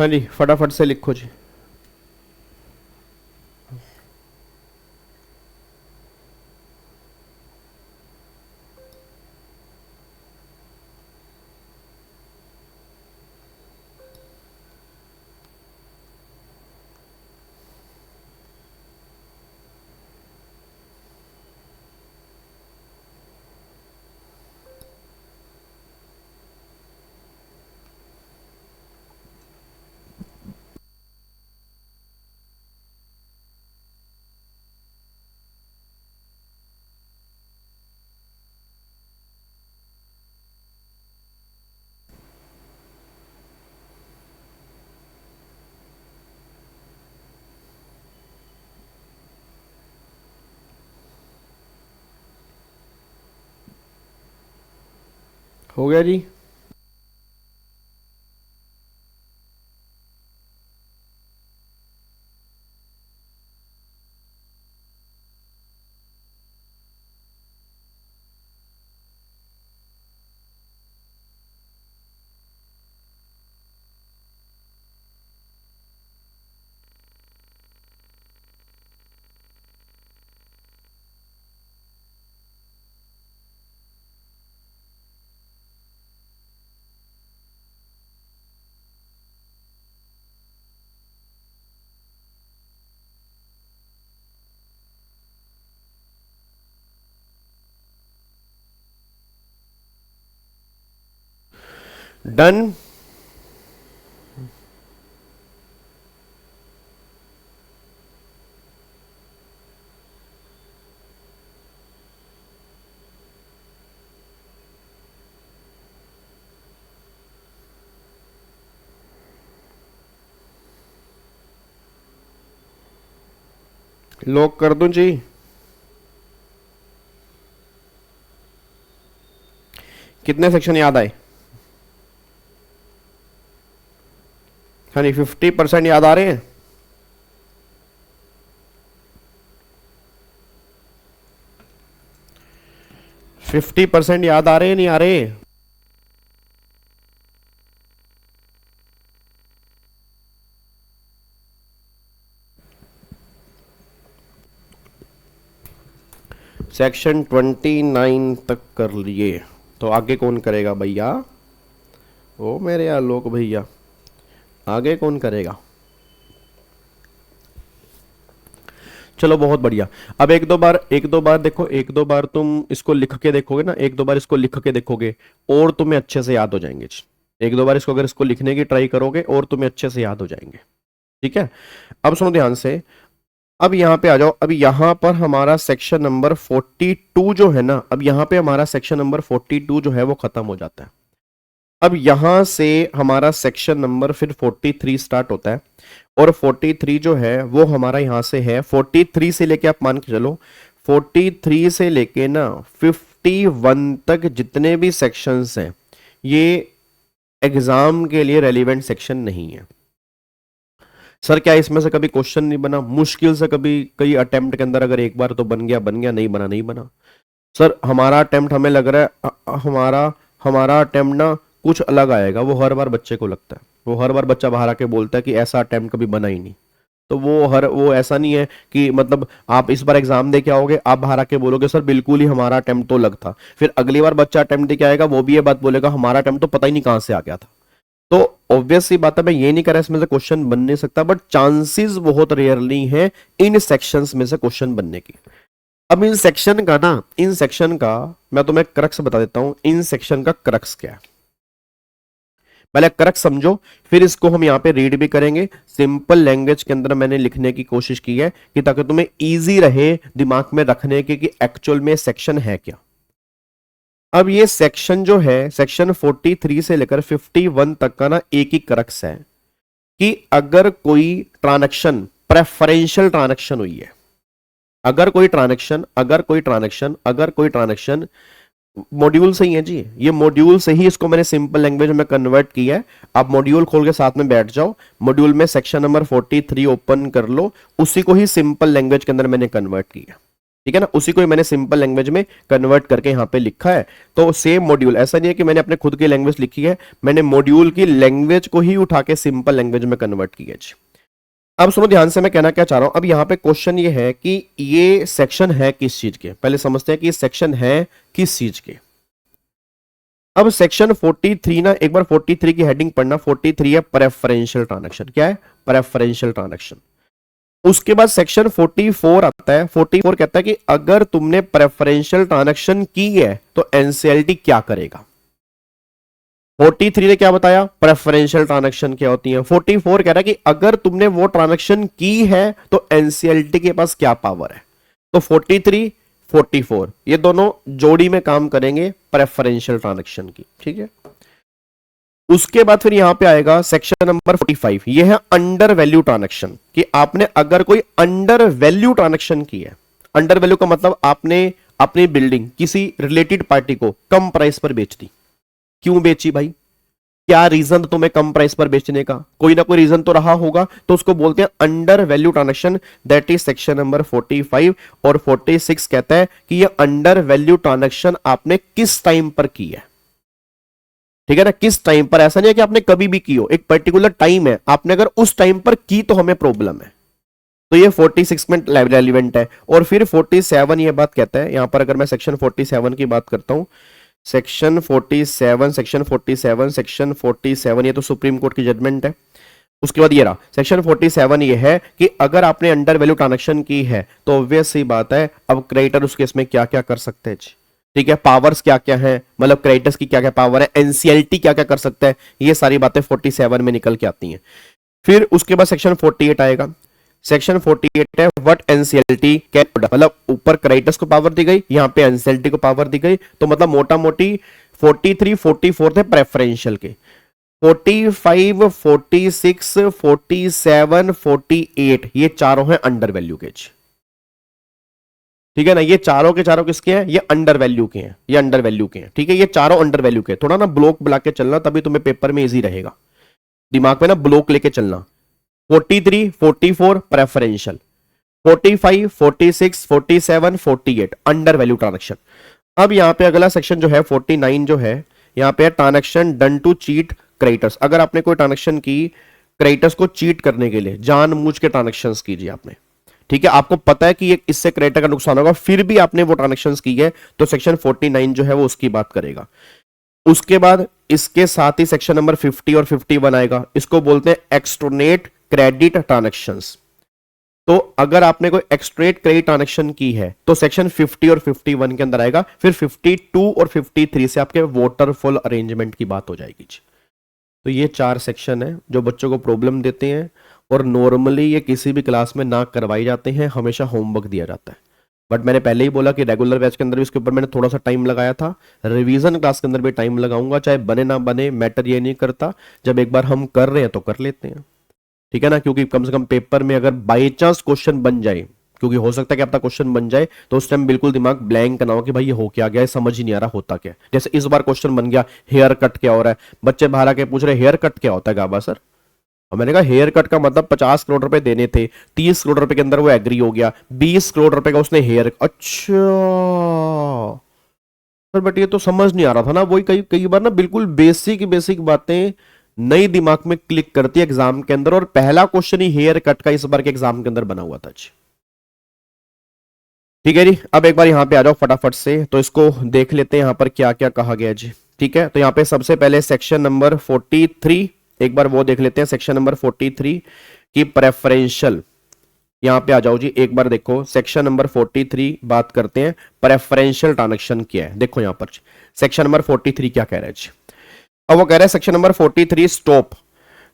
हाँ जी, फटाफट से लिखो जी। हो गया जी। डन। लॉक कर दूं जी। कितने सेक्शन याद आए? हाँ जी, 50% याद आ रहे हैं? फिफ्टी परसेंट याद आ रहे हैं, नहीं आ रहे? सेक्शन 29 तक कर लिए, तो आगे कौन करेगा भैया? ओ मेरे आलोक भैया, आगे कौन करेगा? चलो बहुत बढ़िया। अब एक दो बार देखो, एक दो बार तुम इसको लिख के देखोगे ना, एक दो बार इसको लिख के देखोगे और तुम्हें अच्छे से याद हो जाएंगे। एक दो बार इसको अगर इसको लिखने की ट्राई करोगे और तुम्हें अच्छे से याद हो जाएंगे। ठीक है, अब सुनो ध्यान से। अब यहां पे आ जाओ। अब यहां पर हमारा सेक्शन नंबर 42 जो है ना, अब यहां पे हमारा सेक्शन नंबर 42 जो है वो खत्म हो जाता है। अब यहां से हमारा सेक्शन नंबर फिर 43 स्टार्ट होता है, और 43 जो है वो हमारा यहां से है। 43 से लेके आप मान के चलो, 43 से लेके ना 51 तक जितने भी सेक्शंस हैं, ये एग्जाम के लिए रेलिवेंट सेक्शन नहीं है। सर क्या इसमें से कभी क्वेश्चन नहीं बना? मुश्किल से कभी कई अटेम्प्ट के अंदर अगर एक बार तो बन गया, नहीं बना नहीं बना। सर हमारा अटेम्प्ट, हमें लग रहा है हमारा अटेम्प्ट ना कुछ अलग आएगा। वो हर बार बच्चे को लगता है, वो हर बार बच्चा बाहर आके बोलता है कि ऐसा अटेम्प्ट कभी बना ही नहीं। तो वो ऐसा नहीं है कि मतलब आप इस बार एग्जाम दे के आओगे, आप बाहर आके बोलोगे सर बिल्कुल ही हमारा अटेम्प्ट तो लग था, फिर अगली बार बच्चा अटेम्प्ट दे के आएगा, वो भी ये बात बोलेगा हमारा अटेम्प्ट तो पता ही नहीं कहां से आ गया था। तो ऑब्वियस सी बात है, मैं ये नहीं कर रहा इसमें से क्वेश्चन बन नहीं सकता, बट चांसेस बहुत रेयरली हैं इन सेक्शंस में से क्वेश्चन बनने की। अब इन सेक्शन का मैं तुम्हें क्रक्स बता देता हूं। इन सेक्शन का क्रक्स क्या है, पहले क्रक्स समझो, फिर इसको हम यहां पे रीड भी करेंगे। सिंपल लैंग्वेज के अंदर मैंने लिखने की कोशिश की है कि ताकि तुम्हें इजी रहे दिमाग में रखने के कि एक्चुअल में सेक्शन है क्या। अब ये सेक्शन जो है, सेक्शन 43 से लेकर 51 तक का ना एक ही क्रक्स है कि अगर कोई ट्रांजैक्शन प्रेफरेंशियल ट्रांजैक्शन हुई है, अगर कोई ट्रांजैक्शन मॉड्यूल से ही है जी, ये मॉड्यूल से ही इसको मैंने सिंपल लैंग्वेज में कन्वर्ट किया है। आप मॉड्यूल खोल के साथ में बैठ जाओ, मॉड्यूल में सेक्शन नंबर 43 ओपन कर लो, उसी को ही सिंपल लैंग्वेज के अंदर मैंने कन्वर्ट किया। ठीक है ना, उसी को मैंने सिंपल लैंग्वेज में कन्वर्ट करके यहां पे लिखा है। तो सेम मॉड्यूल, ऐसा नहीं है कि मैंने अपने खुद की लैंग्वेज लिखी है, मैंने मॉड्यूल की लैंग्वेज को ही उठा के सिंपल लैंग्वेज में कन्वर्ट किया जी। अब सुनो ध्यान से, मैं कहना क्या चाह रहा हूं। अब यहां पे क्वेश्चन ये है कि ये सेक्शन है किस चीज के, पहले समझते हैं कि ये सेक्शन है किस चीज के। अब सेक्शन 43 ना, एक बार 43 की हेडिंग पढ़ना। 43 है प्रेफरेंशियल ट्रांजैक्शन। क्या है? Preferential transaction. उसके बाद सेक्शन 44 आता है। 44 कहता है कि अगर तुमने प्रेफरेंशियल ट्रांजैक्शन की है तो एनसीएलटी क्या करेगा। 43 ने क्या बताया? प्रेफरेंशियल ट्रांजैक्शन क्या होती है। 44 कह रहा है कि अगर तुमने वो ट्रांजैक्शन की है तो एनसीएलटी के पास क्या पावर है। तो 43 44 ये दोनों जोड़ी में काम करेंगे प्रेफरेंशियल ट्रांजैक्शन की, ठीक है। उसके बाद फिर यहां पे आएगा सेक्शन नंबर 45, ये है अंडर वैल्यू ट्रांजैक्शन, कि आपने अगर कोई अंडर वैल्यू ट्रांजैक्शन की है। अंडर वैल्यू का मतलब आपने अपनी बिल्डिंग किसी रिलेटेड पार्टी को कम प्राइस पर बेच दी। क्यों बेची भाई? क्या रीजन तुम्हें कम प्राइस पर बेचने का? कोई ना कोई रीजन तो रहा होगा, तो उसको बोलते हैं under value transaction. That is section number 45। और 46 कहता है कि ये अंडर वैल्यू ट्रांजैक्शन आपने किस टाइम पर की है, ठीक है ना, किस टाइम पर। ऐसा नहीं है कि आपने कभी भी की हो, एक पर्टिकुलर टाइम है, आपने अगर उस टाइम पर की तो हमें प्रॉब्लम है। तो ये 46 में रेलिवेंट है। और फिर 47 ये बात कहता है, यहां पर अगर मैं सेक्शन 47 की बात करता हूं, सेक्शन 47 ये तो सुप्रीम कोर्ट की जजमेंट है। उसके बाद ये रहा सेक्शन 47, ये है कि अगर आपने अंडर वैल्यू ट्रांजैक्शन की है तो ऑब्वियस सी बात है, अब क्रेडिटर उस केस में क्या क्या कर सकते हैं, ठीक है, पावर्स क्या क्या है, मतलब क्रेडिटर्स की क्या क्या पावर है, एनसीएलटी क्या क्या कर सकता है, ये सारी बातें 47 में निकल के आती हैं। फिर उसके बाद सेक्शन 48 आएगा। सेक्शन 48 है व्हाट एनसीएलटी कैन, मतलब ऊपर क्रेडिटर्स को पावर दी गई, यहां पे एनसीएलटी को पावर दी गई। तो मतलब मोटा मोटी 43 44 थे प्रेफरेंशियल के, 45 46 47 48 ये चारों हैं अंडर वैल्यू के, ठीक है ना। ये चारों के चारों किसके हैं? ये अंडर वैल्यू के हैं, ये अंडर वैल्यू के हैं, ठीक है। ये चारों अंडर वैल्यू के। थोड़ा ना ब्लॉक बुला के चलना, तभी तुम्हें पेपर में इजी रहेगा, दिमाग में ना ब्लॉक लेके चलना। 43 44 प्रेफरेंशियल, 45 46 47 48 अंडर वैल्यू ट्रांजैक्शन। अब यहां पे अगला सेक्शन जो है 49 जो है, यहां पे transaction done to cheat creditors. अगर आपने कोई ट्रांजैक्शन की क्रेडिटर्स को चीट करने के लिए, जानबूझ के ट्रांजैक्शंस कीजिए आपने, ठीक है, आपको पता है कि ये इससे क्रेडिटर का नुकसान होगा, फिर भी आपने वो ट्रांजैक्शंस की है, तो सेक्शन 49 जो है वो उसकी बात करेगा। उसके बाद इसके साथ ही सेक्शन नंबर 50 और 51 आएगा। इसको बोलते हैं एक्सटर्नेट क्रेडिट ट्रांजैक्शंस। तो अगर आपने कोई एक्सट्रेट क्रेडिट ट्रांजैक्शन की है तो सेक्शन 50 और 51 के अंदर आएगा। फिर 52 और 53 से आपके वाटरफॉल अरेंजमेंट की बात हो जाएगी। तो ये 4 सेक्शन है जो बच्चों को प्रॉब्लम देते हैं, और नॉर्मली ये किसी भी क्लास में ना करवाए जाते हैं, हमेशा होमवर्क दिया जाता है। बट मैंने पहले ही बोला कि रेगुलर बैच के अंदर भी इसके ऊपर मैंने थोड़ा सा टाइम लगाया था, रिवीजन क्लास के अंदर भी टाइम लगाऊंगा, चाहे बने ना बने मैटर ये नहीं करता, जब एक बार हम कर रहे हैं तो कर लेते हैं, ठीक है ना। क्योंकि कम से कम पेपर में अगर बाई चांस क्वेश्चन बन जाए, क्योंकि हो सकता है कि आपका क्वेश्चन बन जाए, तो उस टाइम बिल्कुल दिमाग ब्लैंक ना हो कि भाई ये हो क्या गया है, समझ ही नहीं आ रहा होता क्या। जैसे इस बार क्वेश्चन बन गया हेयर कट क्या हो रहा है, बच्चे बाहर आके पूछ रहे हेयर कट क्या होता है गाबा सर। और मैंने कहा हेयर कट का मतलब 50 करोड़ रुपए देने थे, 30 करोड़ रुपए के अंदर वो एग्री हो गया, 20 करोड़ रुपए का उसने हेयर, अच्छा सर बट ये तो समझ नहीं आ रहा था ना। वही कई बार ना बिल्कुल बेसिक बातें नई दिमाग में क्लिक करती है एग्जाम के अंदर, और पहला क्वेश्चन ही हेयर कट का इस बार के एग्जाम के अंदर बना हुआ था। ठीक है जी, अब एक बार यहां पे आ जाओ फटाफट से, तो इसको देख लेते हैं यहां पर क्या क्या कहा गया जी। ठीक है, तो यहां पे सबसे पहले सेक्शन नंबर 43 एक बार वो देख लेते हैं। सेक्शन नंबर 43 की प्रेफरेंशियल, यहां पे आ जाओ जी, एक बार देखो सेक्शन नंबर 43 बात करते हैं प्रेफरेंशियल ट्रांजैक्शन क्या है। देखो यहां पर सेक्शन नंबर 43 क्या कह रहा है जी। अब वो कह रहा है सेक्शन नंबर 43 स्टॉप,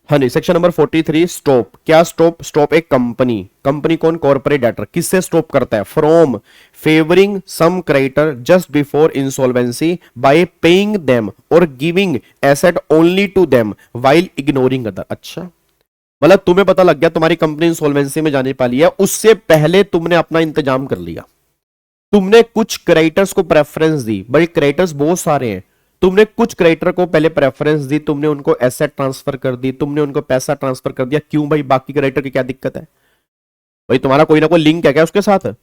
हाँ जी, सेक्शन नंबर 43 स्टॉप। क्या स्टॉप? स्टॉप एक कंपनी कौन? Corporate debtor. किससे स्टॉप करता है? From favouring some creditor just before insolvency by paying them और giving asset only to them while ignoring other. अच्छा, मतलब तुम्हें पता लग गया तुम्हारी कंपनी इंसॉल्वेंसी में जाने वाली है, उससे पहले तुमने अपना इंतजाम कर लिया, तुमने कुछ क्रेडिटर्स को प्रेफरेंस दी। भाई क्रेडिटर्स बहुत सारे हैं, तुमने कुछ क्रेडिटर को पहले प्रेफरेंस दी, तुमने उनको एसेट ट्रांसफर कर दी, तुमने उनको पैसा ट्रांसफर कर दिया। क्यों भाई? बाकी क्रेडिटर की क्या दिक्कत है? भाई तुम्हारा कोई ना कोई लिंक है क्या उसके साथ?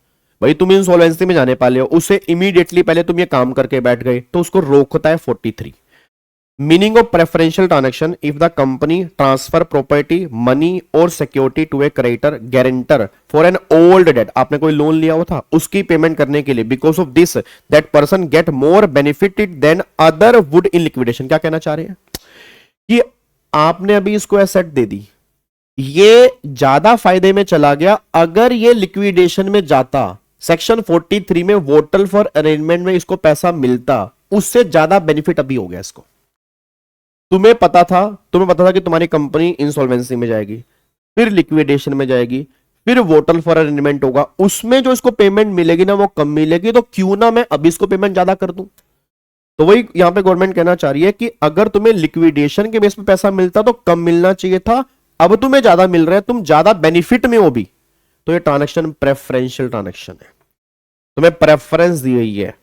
भाई तुम इंसॉल्वेंसी में जाने वाले हो, उससे इमीडिएटली पहले तुम ये काम करके बैठ गए, तो उसको रोकता है 43। Meaning of preferential transaction, if the company transfer property, money और security to a creditor guarantor for an old debt, आपने कोई लोन लिया हुआ था उसकी पेमेंट करने के लिए, because of this that person get more benefited than other would in liquidation. क्या कहना चाह रहे हैं कि आपने अभी इसको एसेट दे दी, ये ज्यादा फायदे में चला गया, अगर ये लिक्विडेशन में जाता, सेक्शन 43 में वोटल फॉर अरेंजमेंट में इसको पैसा मिलता, उससे ज्यादा बेनिफिट अभी हो गया इसको। तुम्हें पता था कि तुम्हारी कंपनी इंसॉल्वेंसी में जाएगी, फिर लिक्विडेशन में जाएगी, फिर वोटल फॉर अरेंजमेंट होगा, उसमें जो इसको पेमेंट मिलेगी ना वो कम मिलेगी, तो क्यों ना मैं अभी इसको पेमेंट ज्यादा कर दूं। तो वही यहां पे गवर्नमेंट कहना चाह रही है कि अगर तुम्हें लिक्विडेशन के बेस पे पैसा मिलता तो कम मिलना चाहिए था, अब तुम्हें ज्यादा मिल रहा है, तुम ज्यादा बेनिफिट में हो भी, तो ये ट्रांजैक्शन प्रेफरेंशियल ट्रांजैक्शन है, तुम्हें प्रेफरेंस दी गई है।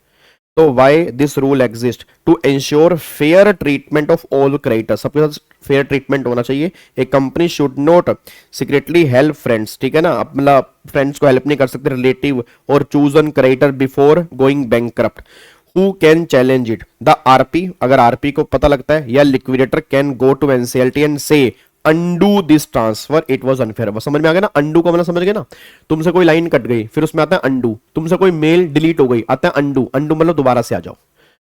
तो why this rule exist, to ensure fair treatment of all creditors, सबके साथ फेयर ट्रीटमेंट होना चाहिए। A company should not secretly help friends, ठीक है ना, अपना फ्रेंड्स को हेल्प नहीं कर सकते, रिलेटिव और choose on creditor before going bankrupt. Who can challenge it? The RP, अगर RP को पता लगता है, या liquidator can go to NCLT and say undo this transfer, it was unfair। समझ में आ गया ना, undo का मतलब समझ गए ना, तुमसे कोई लाइन कट गई, फिर उसमें आता है undo, तुमसे कोई मेल डिलीट हो गई, आता है undo, undo मतलब दोबारा से आ जाओ,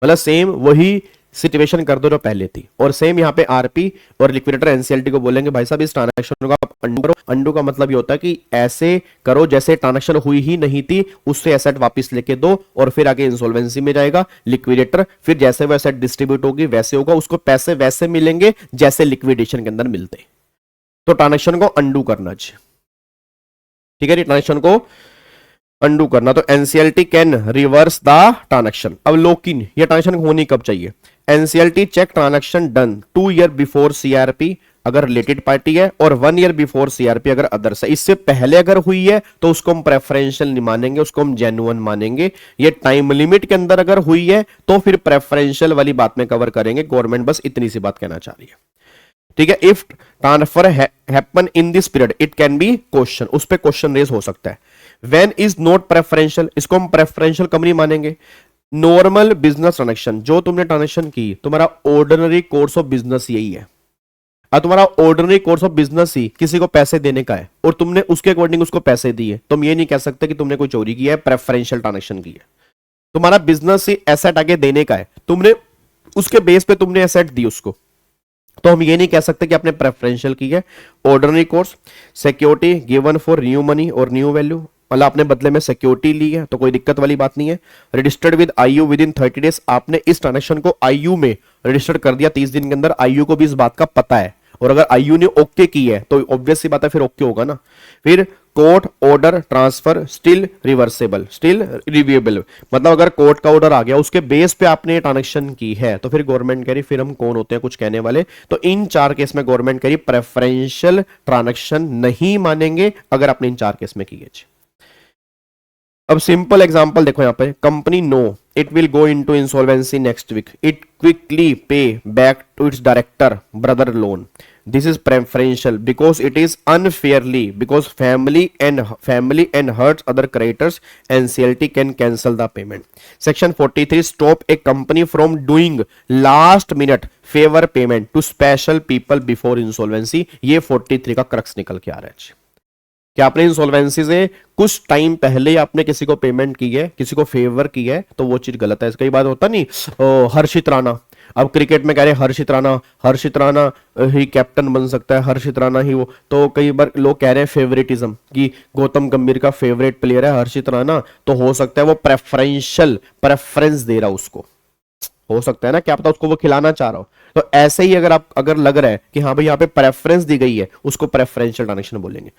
मतलब सेम वही सिचुएशन कर दो जो पहले थी। और सेम यहाँ पे आरपी और लिक्विडेटर एनसीएलटी को बोलेंगे भाई साहब इस ट्रांजैक्शन को आप अंडू करो। अंडू का मतलब ये होता है कि ऐसे करो जैसे ट्रांजैक्शन हुई ही नहीं थी, उससे एसेट वापस लेके दो और फिर आगे इंसॉल्वेंसी में जाएगा लिक्विडेटर, फिर जैसे वो एसेट डिस्ट्रीब्यूट होगी वैसे होगा, उसको पैसे वैसे मिलेंगे जैसे लिक्विडेशन के अंदर मिलते। तो ट्रांजैक्शन को अंडू करना चाहिए, ठीक है, ट्रांजैक्शन को अंडू करना। तो NCLT can reverse the transaction. अब लोकिन ये ट्रांजैक्शन होनी कब चाहिए, NCLT check transaction done 2 year before CRP अगर रिलेटेड पार्टी है, और 1 ईयर बिफोर सीआरपी अगर अदर्स है। इससे पहले अगर हुई है तो उसको हम प्रेफरेंशियल नहीं मानेंगे, उसको हम जेन्युइन मानेंगे। ये टाइम लिमिट के अंदर अगर हुई है तो फिर प्रेफरेंशियल वाली बात में कवर करेंगे। गवर्नमेंट बस इतनी सी बात कहना चाह रही है, ठीक है। If transfer happen in this period it can B question, उस पर क्वेश्चन रेज हो सकता है। व्हेन इज नॉट प्रेफरेंशियल, इसको हम प्रेफरेंशियल कम नहीं मानेंगे। नॉर्मल बिजनेस ट्रांजैक्शन, जो तुमने ट्रांजैक्शन की, तुम्हारा ऑर्डिनरी कोर्स ऑफ बिजनेस यही है, और तुम्हारा ऑर्डिनरी कोर्स ऑफ बिजनेस ही किसी को पैसे देने का है और तुमने उसके अकॉर्डिंग उसको पैसे दिए, तुम ये नहीं कह सकते कि तुमने कोई चोरी की है, प्रेफरेंशियल ट्रांजैक्शन की है। तुम्हारा बिजनेस ही एसेट आगे देने का है, तुमने उसके बेस पे तुमने एसेट दी उसको, तो हम ये नहीं कह सकते कि आपने प्रेफरेंशियल की है। Ordinary course, security given for new money और न्यू वैल्यू, मतलब आपने बदले में सिक्योरिटी ली है तो कोई दिक्कत वाली बात नहीं है। Registered with IU with in 30 days, आपने इस ट्रांजैक्शन को आईयू में रजिस्टर्ड कर दिया 30 दिन के अंदर, आईयू को भी इस बात का पता है, और अगर आईयू ने ओके की है तो ऑब्वियस सी बात है फिर ओके होगा ना। फिर court order transfer still reversible, still reviewable, मतलब अगर कोर्ट का ऑर्डर आ गया उसके बेस पे आपने ट्रांजैक्शन की है तो फिर गवर्नमेंट कह रही फिर हम कौन होते हैं कुछ कहने वाले। तो इन 4 केस में गवर्नमेंट कह रही प्रेफरेंशियल ट्रांजैक्शन नहीं मानेंगे अगर आपने इन 4 केस में की है। अब सिंपल एग्जांपल देखो यहां पे, company know it will go into insolvency next week, it quickly pay back to its director brother loan, this is preferential because it is unfairly, because family and hurts other creditors, NCLT can cancel the payment. Section 43 stop a company from doing last minute favour payment to special people before insolvency. ये 43 का क्रक्स निकल के आ रहा है कि आपने इंसॉल्वेंसी से कुछ टाइम पहले आपने किसी को पेमेंट की है, किसी को फेवर की है, तो वो चीज गलत है। कई बार होता नहीं, हर्षित राणा, अब क्रिकेट में कह रहे हर्षित राणा ही कैप्टन बन सकता है, हर्षित राणा ही वो, तो कई बार लोग कह रहे हैं फेवरेटिज्म कि गौतम गंभीर का फेवरेट प्लेयर है हर्षित राणा, तो हो सकता है वो प्रेफरेंस दे रहा उसको, हो सकता है ना, क्या पता उसको वो खिलाना चाह रहा हो। तो ऐसे ही अगर लग रहा है कि हाँ भाई यहाँ पे प्रेफरेंस दी गई है, उसको प्रेफरेंशियल ट्रांजैक्शन बोलेंगे।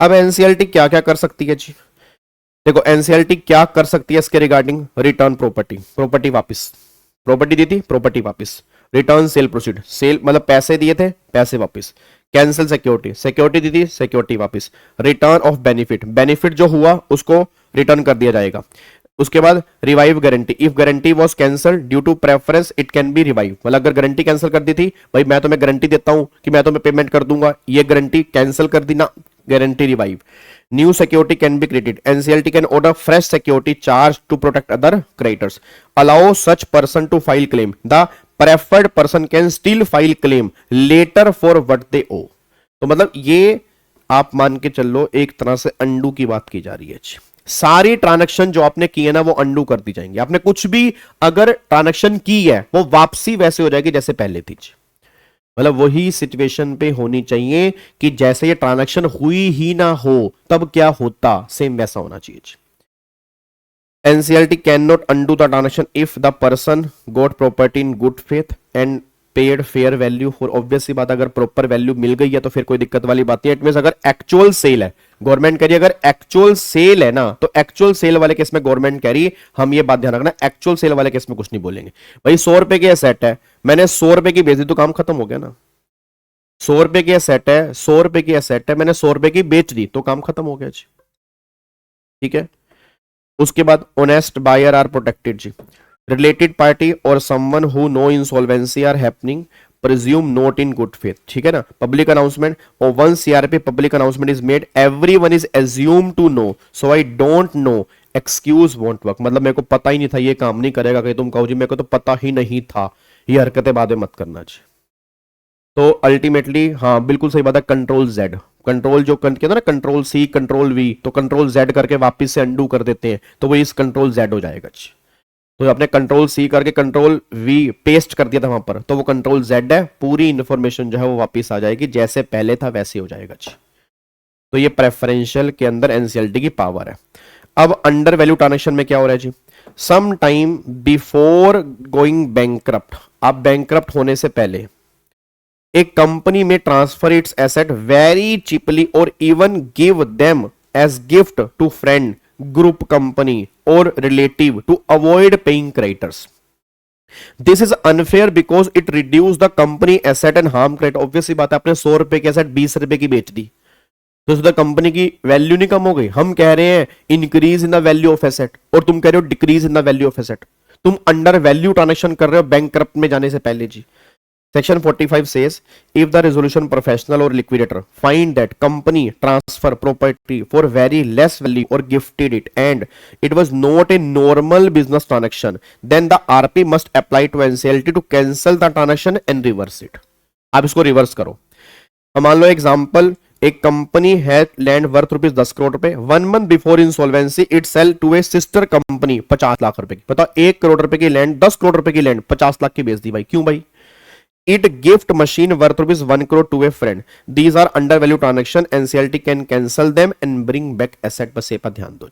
अब एनसीएलटी क्या क्या कर सकती है जी, देखो एनसीएलटी क्या कर सकती है इसके रिगार्डिंग, रिटर्न प्रॉपर्टी वापस, प्रॉपर्टी दी थी प्रॉपर्टी वापस, रिटर्न सेल प्रोसीड, सेल मतलब पैसे दिए थे पैसे वापस, कैंसिल सिक्योरिटी दी थी सिक्योरिटी वापस, रिटर्न ऑफ बेनिफिट जो हुआ उसको रिटर्न कर दिया जाएगा। उसके बाद revive guarantee, if guarantee was cancelled due to preference it can be revive, मतलब अगर गारंटी कैंसिल कर दी थी, भाई मैं तुम्हें गारंटी देता हूं कि मैं तुम्हें पेमेंट कर दूंगा, ये गारंटी कैंसिल कर दी ना, guarantee revive. New security can be created. NCLT can order fresh security charge to protect other creditors. Allow such person to file claim. The preferred person can still file claim later for what they owe. तो मतलब ये आप मान के चलो एक तरह से अंडू की बात की जा रही है। सारी ट्रांजैक्शन जो आपने की है ना वो अंडू कर दी जाएंगी। आपने कुछ भी अगर ट्रांजैक्शन की है वो वापसी वैसे हो जाएगी जैसे पहले थी। मतलब वही सिचुएशन पे होनी चाहिए कि जैसे ये ट्रांजैक्शन हुई ही ना हो तब क्या होता, सेम वैसा होना चाहिए। NCLT cannot undo the transaction if the person got property in good faith and paid fair value for obvious सी बात, अगर प्रॉपर वैल्यू मिल गई है तो फिर कोई दिक्कत वाली बात नहीं है। इट मींस अगर एक्चुअल सेल है, गवर्नमेंट कह रही है अगर एक्चुअल सेल है ना, तो एक्चुअल सेल वाले केस में गवर्नमेंट कह रही है, हम ये बात ध्यान रखना, एक्चुअल सेल वाले केस में कुछ नहीं बोलेंगे। भाई 100 रुपए की सेट है, मैंने 100 रुपए की बेच दी तो काम खत्म हो गया ना। 100 रुपए की सेट है, 100 रुपए की सेट है, मैंने 100 रुपए की बेच दी तो काम खत्म हो गया जी। ठीक है, उसके बाद ऑनेस्ट बायर आर प्रोटेक्टेड जी। रिलेटेड पार्टी और someone who know insolvency are happening presume not in good faith. ठीक है ना। पब्लिक अनाउंसमेंट और one CRP public announcement is made, everyone is assumed to know, so I don't know, excuse won't work. मतलब मेरे को पता ही नहीं था ये काम नहीं करेगा, कहीं तुम कहो जी मेरे को तो पता ही नहीं था, ये हरकतें बाद में मत करना जी। तो अल्टीमेटली हाँ बिल्कुल सही बात है, कंट्रोल जेड, कंट्रोल जो कहते हैं ना कंट्रोल सी कंट्रोल वी, तो कंट्रोल जेड करके वापस से अंडू कर देते हैं तो वो इस कंट्रोल जेड हो जाएगा जी। तो आपने कंट्रोल सी करके कंट्रोल वी पेस्ट कर दिया था वहां पर, तो वो कंट्रोल जेड है, पूरी इंफॉर्मेशन जो है वो वापस आ जाएगी, जैसे पहले था वैसे हो जाएगा जी। तो ये प्रेफरेंशियल के अंदर एनसीएलटी की पावर है। अब अंडर वैल्यू ट्रांजैक्शन में क्या हो रहा है जी, some time before going bankrupt, आप बैंकक्रप्ट होने से पहले एक कंपनी में transfer its asset very cheaply और even give them as gift to friend, group company or relative to avoid paying creditors. This is unfair because it reduce the company asset and harm credit. Obviously बात है, आपने 100 रुपए की एसेट 20 रुपए की बेच दी तो उसमें कंपनी की वैल्यू नहीं कम हो गई। हम कह रहे हैं increase in the value of asset और तुम कह रहे हो decrease in the value of asset. तुम अंडर वैल्यू ट्रांजैक्शन कर रहे हो बैंकक्रप्ट में जाने से पहले जी। Section 45 says, if the resolution professional or liquidator find that company transfer property for very less value or gifted it and it was not a normal business transaction, then the RP must apply to NCLT to cancel the transaction and reverse it. आप इसको रिवर्स करो। मान लो एग्जांपल, एक कंपनी है लैंड वर्थ रुपीज 10 करोड़ रुपए, 1 month before insolvency it sell to a sister company 50 lakh रुपए की। बताओ 1 करोड़ रुपए की लैंड 10 करोड़ रुपए की लैंड 50 लाख की बेच दी भाई, क्यों भाई? It gift machine worth rupees 1 crore to a friend. These are undervalue transaction. NCLT can cancel them and bring back asset। बस ये पर ध्यान दो।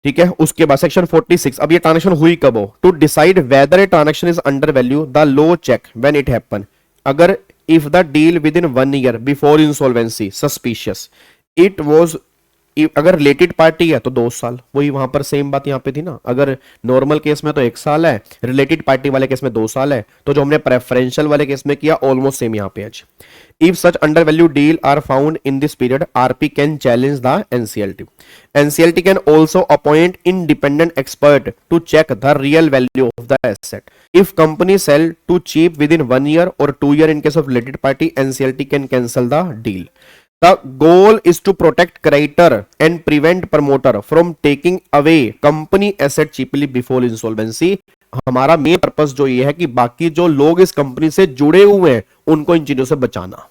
ठीक है, उसके बाद सेक्शन 46, अब ये ट्रांजैक्शन हुई कब हो, to decide whether a transaction is under value the law check when it happen. अगर if the deal within 1 year before insolvency suspicious, it was, अगर रिलेटेड पार्टी है तो 2 साल, वही वहां पर सेम बात यहां पे थी ना। अगर नॉर्मल केस में तो 1 साल है, रिलेटेड पार्टी वाले केस में 2 साल है, तो जो हमने प्रेफरेंशियल वाले केस में किया ऑलमोस्ट सेम यहां पे है। If such under value deal are found in this period, RP can challenge the NCLT. NCLT can also appoint independent expert to check the real value of the asset. If company sell to cheap within 1 year or 2 year in case of related party, NCLT can cancel the deal. The goal is to protect creditor and prevent promoter from taking away company asset cheaply before insolvency. हमारा मेन पर्पस जो ये है कि बाकी जो लोग इस कंपनी से जुड़े हुए हैं उनको इन चीजों से बचाना।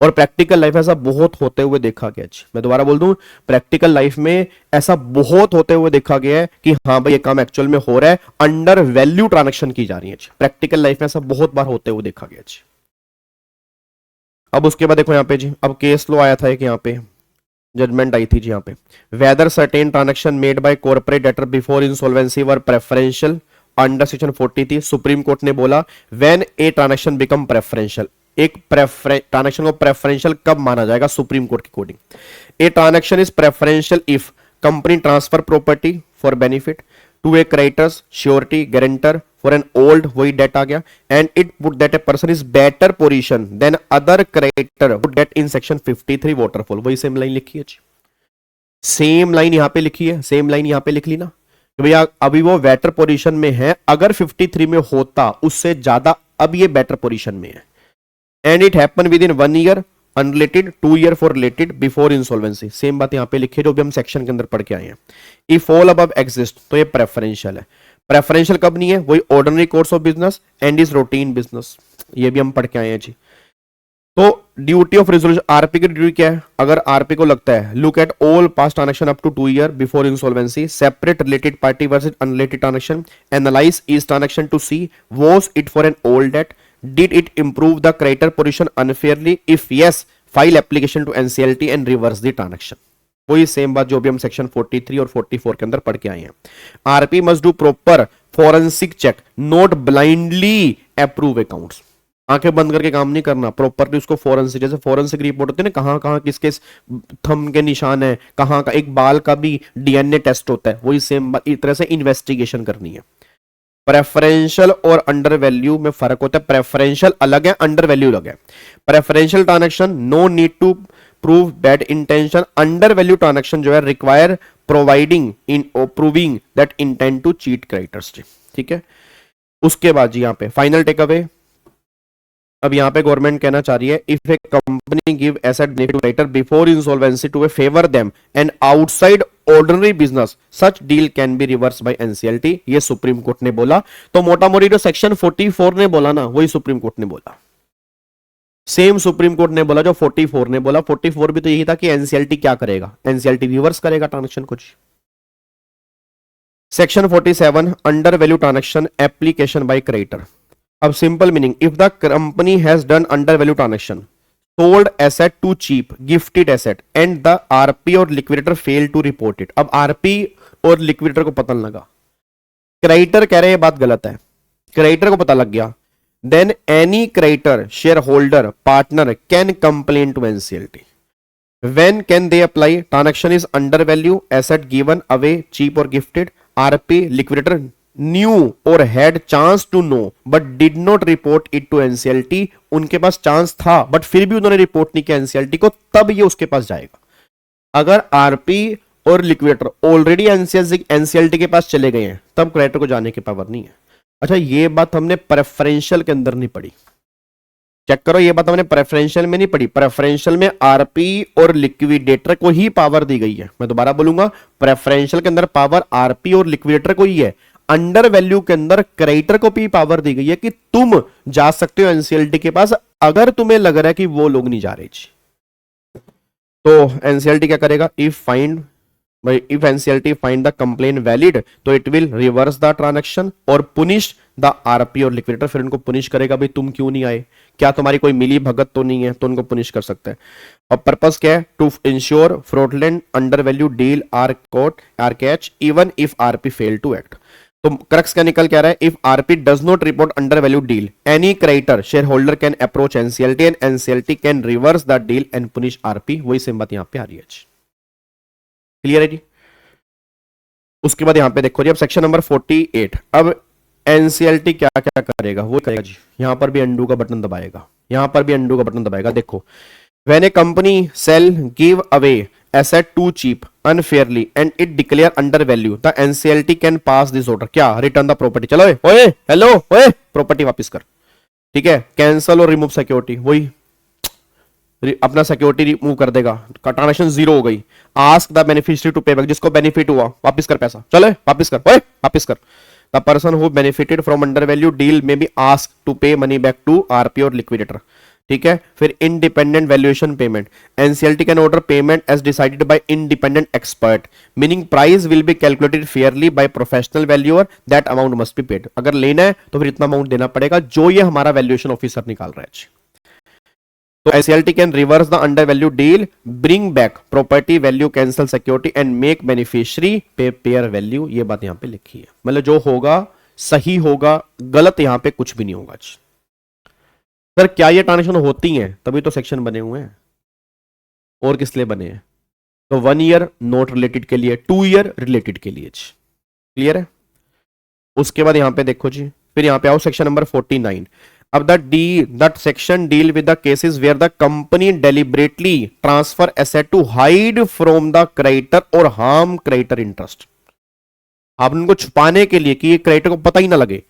और प्रैक्टिकल लाइफ ऐसा बहुत होते हुए देखा गया। मैं दोबारा बोल दूं, प्रैक्टिकल लाइफ में ऐसा बहुत होते हुए देखा गया है कि हाँ भाई ये काम एक्चुअल में हो रहा है, अंडर वैल्यू ट्रांजैक्शन की जा रही है। प्रैक्टिकल लाइफ में ऐसा बहुत बार होते हुए देखा गया। अब उसके बाद देखो यहाँ पे जी, अब केस लो आया था एक, यहाँ पे जजमेंट आई थी जी यहाँ पे, whether certain transaction made by corporate debtor before insolvency were preferential under section 43। Supreme court ने बोला when a transaction become preferential, एक ट्रांजैक्शन को प्रेफरेंशियल कब माना जाएगा सुप्रीम कोर्ट के according, a transaction is preferential if company transfer property for benefit to a creditors, surety, guarantor for an old, वही डेट आ गया, and it would that a person is better position than other creditor would get in section 53 waterfall। वही सेम लाइन लिखी है जी, सेम लाइन यहां पे लिखी है, सेम लाइन यहां पे लिख ली ना कि भैया अभी वो बेटर पोजीशन में है, अगर 53 में होता उससे ज्यादा अब ये बेटर पोजीशन में है। And it happen with in 1 year unrelated, 2 year for related, before insolvency, same बात यहां पे लिखी है जो भी हम सेक्शन के अंदर पढ़ के आए हैं। इफ ऑल अबव एग्जिस्ट तो ये प्रेफरेंशियल है। प्रेफरेंशियल कब नहीं है? वही ordinary course of business and is routine business, ये भी हम पढ़ के आए हैं जी। तो ड्यूटी ऑफ रेजोल्यूशन, आरपी की ड्यूटी क्या है? अगर आरपी को लगता है look at all past transaction up to 2 year before insolvency, separate related party versus unrelated transaction, analyze each transaction to see was it for an old debt, did it improve the creditor position unfairly, if yes file application to NCLT and reverse the transaction. वही सेम बात जो भी हम सेक्शन 43 और 44 के अंदर पढ़ के आए हैं। RP must do proper forensic check, not blindly approve accounts. आंखें बंद करके काम नहीं करना, प्रॉपरली उसको फोरेंसिक, जैसे फोरेंसिक रिपोर्ट होती है ना, कहां कहां किसके थंब के निशान है, कहां का एक बाल का भी डीएनए टेस्ट होता है, वही सेम इस तरह से इन्वेस्टिगेशन करनी है। प्रेफरेंशियल और अंडर वैल्यू में फर्क होता है, प्रेफरेंशियल अलग है, अंडर वैल्यू अलग है। Preferential transaction no need to prove bad intention, under value transaction जो है require providing in proving that intent to cheat creditors. ठीक है, उसके बाद जी यहां पे फाइनल टेक अवे। अब यहां पे गवर्नमेंट कहना चाह रही है if a company give asset benefit to creditor before insolvency to favour them and outside ordinary business, such deal can be reverse by NCLT. ये सुप्रीम कोर्ट ने बोला। तो मोटा मोटी जो सेक्शन 44 ने बोला ना, वही सुप्रीम कोर्ट ने बोला। सेम सुप्रीम कोर्ट ने बोला जो 44 ने बोला। 44 भी तो यही था कि एनसीएलटी क्या करेगा, एनसीएलटी रिवर्स करेगा ट्रांजैक्शन कुछ। Section 47 under value transaction application by creditor. अब simple meaning, if the company has done under value transaction, sold asset too cheap, gifted asset and the RP और liquidator fail to report it. अब आरपी और लिक्विडेटर को पता लगा, क्रेडिटर कह रहे हैं ये बात गलत है, क्रेडिटर को पता लग गया, then any creditor, share holder, partner can complain to NCLT. When can they apply? Transaction is under value, asset given away cheap और गिफ्टेड, आरपी लिक्विडेटर न्यू और had chance to know but did not report it to NCLT. उनके पास चांस था बट फिर भी उन्होंने रिपोर्ट नहीं किया एनसीएलटी को, तब ये उसके पास जाएगा। अगर आरपी और लिक्विडेटर ऑलरेडी एनसीएलटी के पास चले गए हैं, तब क्रेडिटर को जाने की पावर नहीं है। अच्छा, ये बात हमने प्रेफरेंशियल के अंदर नहीं पढ़ी, चेक करो, ये बात हमने प्रेफरेंशियल में नहीं पढ़ी। प्रेफरेंशियल में आरपी और लिक्विडेटर को ही पावर दी गई है। मैं दोबारा बोलूंगा, प्रेफरेंशियल के अंदर पावर आरपी और लिक्विडेटर को ही है। अंडर वैल्यू के अंदर क्रेडिटर को भी पावर दी गई है कि तुम जा सकते हो एनसीएलटी के पास अगर तुम्हें लग रहा है कि वो लोग नहीं जा रहे। तो एनसीएलटी क्या करेगा? If NCLT find the complain valid तो it will reverse the transaction और पुनिश द आरपी और लिक्विडेटर। फिर उनको पुनिश करेगा, भाई तुम क्यों नहीं आए, क्या तुम्हारी कोई मिली भगत तो नहीं है, तो उनको पुनिश कर सकते हैं। और पर्पस क्या है? To ensure fraudulent under value deal are catch even if RP fail to act. तो क्रक्स क्या निकल क्या रहा है? If RP does not report under value deal, any creditor share holder can approach NCLT and NCLT can reverse the deal and punish RP. वही सेम बात यहां पे आ रही है। क्लियर है जी? उसके बाद यहां पे देखो जी, अब सेक्शन नंबर 48। अब एनसीएलटी क्या क्या करेगा? वो करेगा जी, यहां पर भी अंडू का बटन दबाएगा, यहां पर भी अंडू का बटन दबाएगा। देखो, when a company sell give away asset too cheap unfairly and it declare under value the NCLT can pass this order। क्या? return the property। चलो ओए हेलो ओए प्रॉपर्टी वापस कर, ठीक है। कैंसल और रिमूव सिक्योरिटी, वही अपना सिक्योरिटी रिमूव कर देगा, ट्रांजैक्शन जीरो हो गई। आस्क द बेनिफिशियरी टू पे बैक, जिसको बेनिफिट हुआ वापस कर पैसा, चलो वापस कर ओए वापस कर। The person who benefited from under value deal में be ask to pay money back to RP और लिक्विडेटर, ठीक है। फिर independent valuation payment, NCLT can order payment as decided by independent expert, meaning price will be calculated fairly by professional valuer, that amount must be paid. अगर लेना है तो फिर इतना अमाउंट देना पड़ेगा जो ये हमारा वैल्यूएशन ऑफिसर निकाल रहा है। तो NCLT can reverse the under value deal, bring back property value, cancel security and make beneficiary पे पेयर वैल्यू। ये बात यहां पे लिखी है, मतलब जो होगा सही होगा, गलत यहां पे कुछ भी नहीं होगा। सर क्या ये ट्रांजैक्शन होती हैं? तभी तो सेक्शन बने हुए हैं, और किस लिए बने हैं? तो 1 ईयर नॉट रिलेटेड के लिए, 2 ईयर रिलेटेड के लिए। क्लियर है? उसके बाद यहां पे देखो जी, फिर यहां पे आओ सेक्शन नंबर 49। अब that section deal with the cases where the company deliberately transfer asset to hide from the creditor और हार्म क्रेडिटर इंटरेस्ट। आप उनको छुपाने के लिए कि ये क्रेडिटर को पता ही ना लगे,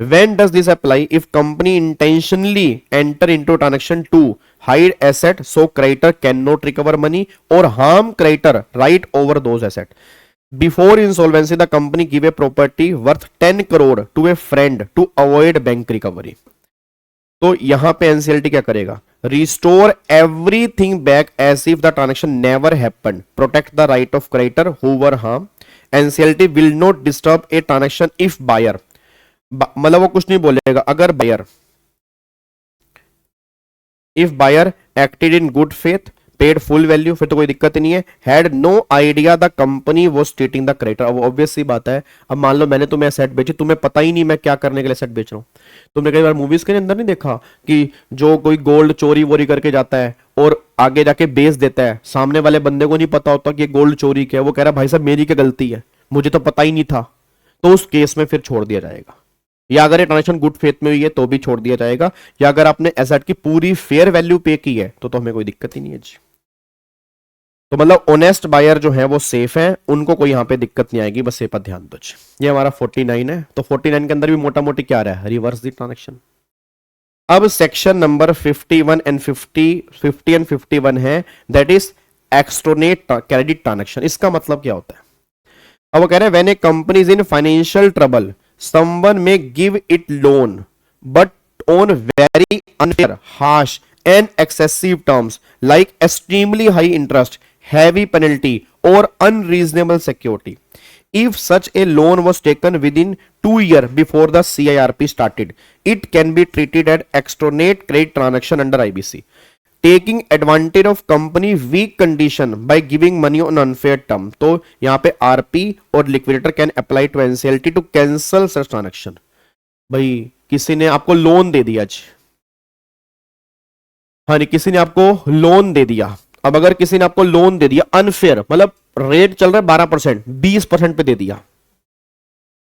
When does this apply? If company intentionally enter into transaction to hide asset, so creditor cannot recover money or harm creditor right over those asset. Before insolvency, the company give a property worth 10 crore to a friend to avoid bank recovery. तो यहां पे एनसीएलटी क्या करेगा? Restore everything back as if the transaction never happened, protect the right of creditor who were harm. NCLT will not disturb a transaction if buyer, मतलब वो कुछ नहीं बोलेगा अगर buyer, if buyer acted in good faith, paid full value, फिर तो कोई दिक्कत ही नहीं है. Had no idea the company was stating the creditor. अब ऑब्वियस सी बात है, अब मान लो मैंने तुम्हें एसेट बेची, तुम्हें पता ही नहीं मैं क्या करने के लिए एसेट बेच रहा हूं. तुमने कई बार मूवीज के अंदर नहीं देखा कि जो कोई गोल्ड चोरी वोरी करके जाता है और आगे जाके बेच देता है, सामने वाले बंदे को नहीं पता होता कि ये गोल्ड चोरी क्या है, वो कह रहा है भाई साहब मेरी क्या गलती है, मुझे तो पता ही नहीं था. तो उस केस में फिर छोड़ दिया जाएगा. या अगर ये ट्रांजेक्शन गुड फेथ में हुई है तो भी छोड़ दिया जाएगा. या अगर आपने एसेट की पूरी फेयर वैल्यू पे की है तो हमें कोई दिक्कत ही नहीं है जी. तो मतलब ऑनेस्ट बायर जो है वो सेफ है, उनको कोई यहां पे दिक्कत नहीं आएगी, बस ये पर ध्यान दो. ये हमारा 49 है. तो 49 के अंदर भी मोटा मोटी क्या आ रहा है? Reverse the transaction. अब सेक्शन नंबर 51 एंड 50 एंड 51 है, दैट इज एक्सटर्नेट क्रेडिट ट्रांजेक्शन. इसका मतलब क्या होता है? अब वो कह रहे हैं when a company is in financial trouble, someone may give it loan but on very unfair, harsh and excessive terms like extremely high interest, heavy penalty or unreasonable security. If such a loan was taken within 2 years before the CIRP started, it can be treated as externate credit transaction under IBC. Taking advantage of company weak condition by giving money on unfair term. तो यहां पे आरपी और liquidator can apply to NCLT to cancel such transaction. भाई किसी ने आपको लोन दे दिया जी, हाँ नहीं, किसी ने आपको लोन दे दिया. अब अगर किसी ने आपको लोन दे दिया अनफेयर, मतलब रेट चल रहा है 12%, 20% पे दे दिया.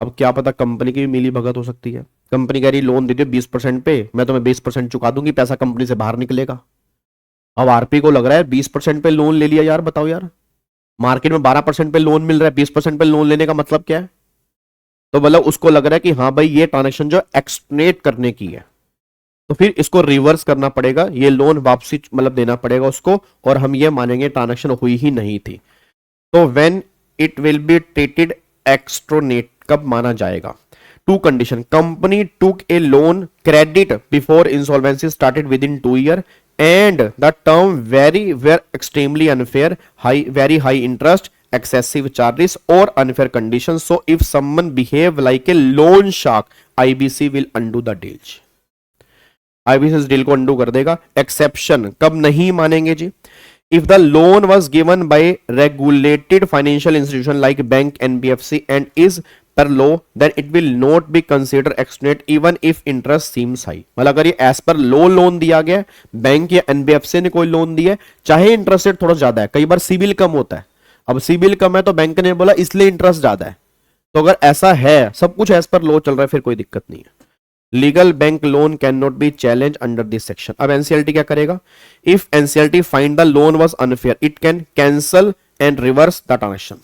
अब क्या पता कंपनी की भी मिली भगत हो सकती है. कंपनी कह रही लोन दे दियो 20% पे, मैं तुम्हें 20% चुका दूंगी, पैसा कंपनी से बाहर निकलेगा. अब आरपी को लग रहा है 20% पे लोन ले लिया यार, बताओ यार, मार्केट में 12% पे लोन मिल रहा है, 20% पे लोन लेने का मतलब क्या है? तो मतलब उसको लग रहा है कि हाँ भाई ये ट्रांजैक्शन जो एक्सटर्नेट करने की है, तो फिर इसको रिवर्स करना पड़ेगा, ये लोन वापसी मतलब देना पड़ेगा उसको, और हम ये मानेंगे ट्रांजैक्शन हुई ही नहीं थी. तो when it will be treated extortionate, कब माना जाएगा? Two condition, company took a loan credit before insolvency started within 2 years and the term were extremely unfair, very high interest, excessive charges or unfair conditions. So if someone behave like a loan shark, IBC will undo the deal. IBC इस डील को अंडू कर देगा. एक्सेप्शन कब नहीं मानेंगे जी? If the loan was given by regulated financial institution like bank, NBFC and is per law, then it will not be considered externate even if interest seems high. मतलब अगर ये एज पर लो लोन दिया गया, बैंक या एनबीएफसी ने कोई लोन दिया है, चाहे इंटरेस्ट रेट थोड़ा ज्यादा है, कई बार सिबिल कम होता है. अब सिबिल कम है तो बैंक ने बोला इसलिए इंटरेस्ट ज्यादा है. तो अगर ऐसा है, सब कुछ एज पर लो चल रहा है, फिर कोई दिक्कत नहीं है. Legal bank loan can not be challenge under this section. अब एनसीएलटी क्या करेगा? If NCLT find the loan was unfair, it can cancel and reverse the transaction.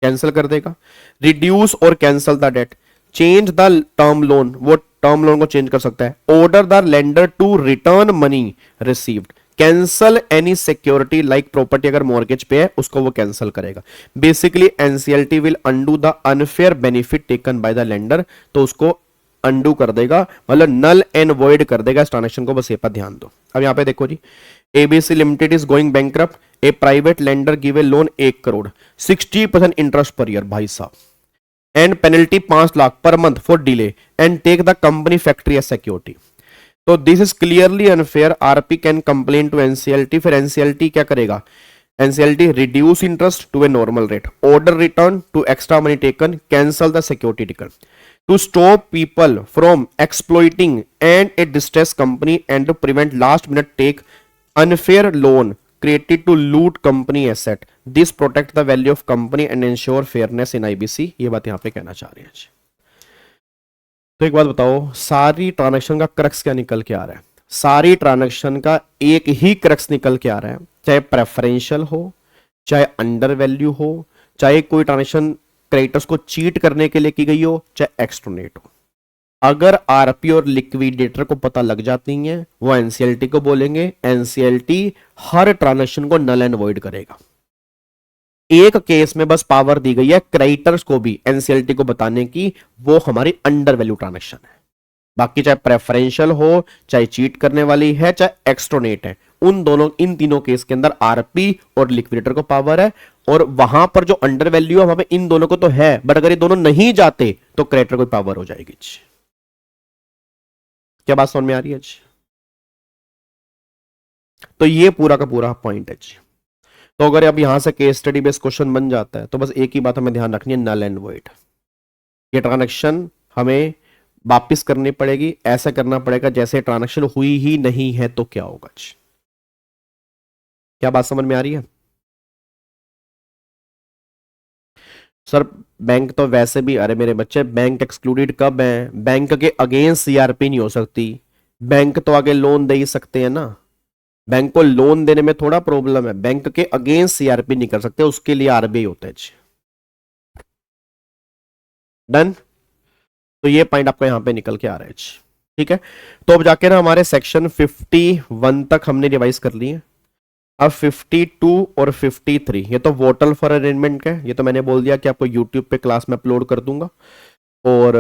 Cancel कर देगा. रिड्यूस और cancel the debt, change the term loan, वो टर्म लोन को चेंज कर सकता है. Order the lender to return money received, cancel any security like property, अगर मॉर्गेज पे है उसको वो कैंसिल करेगा. Basically NCLT will undo the unfair benefit taken by the lender, तो उसको अंडू कर देगा, मतलब नल एंड वॉइड कर देगा इस ट्रांजैक्शन को. बस ये पर ध्यान दो. अब यहां पे देखो जी, ABC limited is going bankrupt, a private lender give a loan 1 crore, 60% interest per year, भाई साहब, and penalty 5 lakh per month for delay and take the company factory as security. तो this is clearly unfair. RP can complain to NCLT. फिर एनसीएलटी क्या करेगा? NCLT reduce interest to a normal rate, order return to extra money taken, cancel the security taken, to stop people from exploiting and a distressed company and to prevent last minute take unfair loan created to loot company asset. This protect the value of company and ensure fairness in IBC. ये बात यहाँ पे कहना चाह रहे हैं. तो एक बात बताओ, सारी ट्रांजैक्शन का क्रक्स क्या निकल के आ रहा है? सारी ट्रांजैक्शन का एक ही क्रक्स निकल के आ रहा है, चाहे प्रेफरेंशियल हो, चाहे अंडर वैल्यू हो, चाहे कोई ट्रांजैक्शन क्रेडिटर्स को चीट करने के लिए की गई हो, चाहे एक्सटर्नेट हो. अगर आरपी और लिक्विडेटर को पता लग जाती हैं, वो एनसीएलटी को बोलेंगे, एनसीएलटी हर ट्रांजैक्शन को नल एंड वॉइड करेगा। एक केस में बस पावर दी गई है क्रेडिटर्स को भी एनसीएलटी को बताने की, वो हमारी अंडर वैल्यू ट्रांजैक्शन है। बाकी चाहे प्रेफरेंशियल हो, चाहे चीट करने वाली है, चाहे एक्सट्रोनेट है, इन तीनों केस के अंदर आरपी और लिक्विडेटर को पावर है। और वहां पर जो अंडर वैल्यू है वहां पे इन दोनों को तो है, बट अगर ये दोनों नहीं जाते तो क्रेडिटर को पावर हो जाएगी। क्या बात समझ में आ रही है जी? तो ये पूरा का पूरा पॉइंट है जी। तो अगर अब यहां से केस स्टडी बेस्ड क्वेश्चन बन जाता है तो बस एक ही बात हमें ध्यान रखनी है, नल एंड वॉइड। ये ट्रांजैक्शन हमें वापिस करनी पड़ेगी, ऐसा करना पड़ेगा जैसे ट्रांजैक्शन हुई ही नहीं है तो क्या होगा जी? क्या बात समझ में आ रही है? सर बैंक तो वैसे भी, अरे मेरे बच्चे बैंक एक्सक्लूडेड कब है? बैंक के अगेंस्ट सीआरपी नहीं हो सकती। बैंक तो आगे लोन दे ही सकते हैं ना, बैंक को लोन देने में थोड़ा प्रॉब्लम है, बैंक के अगेंस्ट सीआरपी नहीं कर सकते, उसके लिए आरबीआई होता है। डन। तो ये पॉइंट आपको यहां पे निकल के आ रहा है। ठीक है, तो अब जाके ना हमारे सेक्शन 51 तक हमने रिवाइज कर लिए। अब 52 और 53 ये तो वोटल फॉर अरेंजमेंट का है, ये तो मैंने बोल दिया कि आपको यूट्यूब पे क्लास में अपलोड कर दूंगा। और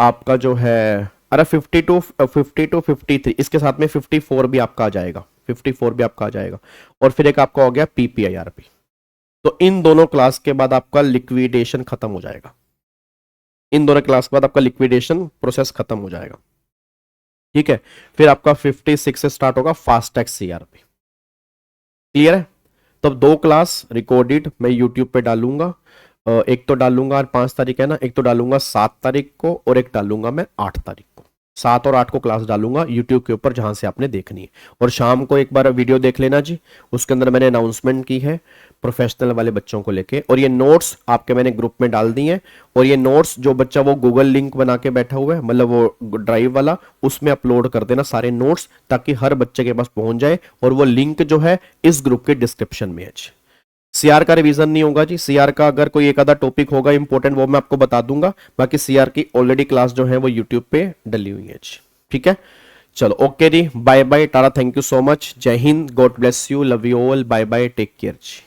आपका जो है, अरे 52 53 इसके साथ में 54 भी आपका आ जाएगा, 54 भी आपका आ जाएगा। और फिर एक आपका हो गया पीपीआईआरपी। तो इन दोनों क्लास के बाद आपका लिक्विडेशन खत्म हो जाएगा, इन दोनों क्लास के बाद आपका लिक्विडेशन प्रोसेस खत्म हो जाएगा। ठीक है, फिर आपका 56 से स्टार्ट होगा फास्ट टैक्स सीआरपी। क्लियर है? तो अब 2 क्लास रिकॉर्डेड मैं यूट्यूब पे डालूंगा, एक तो डालूंगा 5 तारीख है ना, एक तो डालूंगा 7 तारीख को, और एक डालूंगा मैं 8 तारीख को। 7 और 8 को क्लास डालूंगा यूट्यूब के ऊपर जहां से आपने देखनी है। और शाम को एक बार वीडियो देख लेना जी, उसके अंदर मैंने अनाउंसमेंट की है प्रोफेशनल वाले बच्चों को लेके, और ये नोट्स आपके मैंने ग्रुप में डाल दिए हैं। और ये नोट्स जो बच्चा वो गूगल लिंक बना के बैठा हुआ है, मतलब वो ड्राइव वाला, उसमें अपलोड कर देना सारे नोट्स, ताकि हर बच्चे के पास पहुंच जाए। और वो लिंक जो है इस ग्रुप के डिस्क्रिप्शन में है। सीआर का रिवीजन नहीं होगा जी, सीआर का अगर कोई एक आधा टॉपिक होगा इंपॉर्टेंट वो मैं आपको बता दूंगा, बाकी सीआर की ऑलरेडी क्लास जो है वो यूट्यूब पे डली हुई है जी। ठीक है, चलो ओके जी, bye bye, tata, thank you so much, जय हिंद, God bless you, love you all, bye bye, take care ji.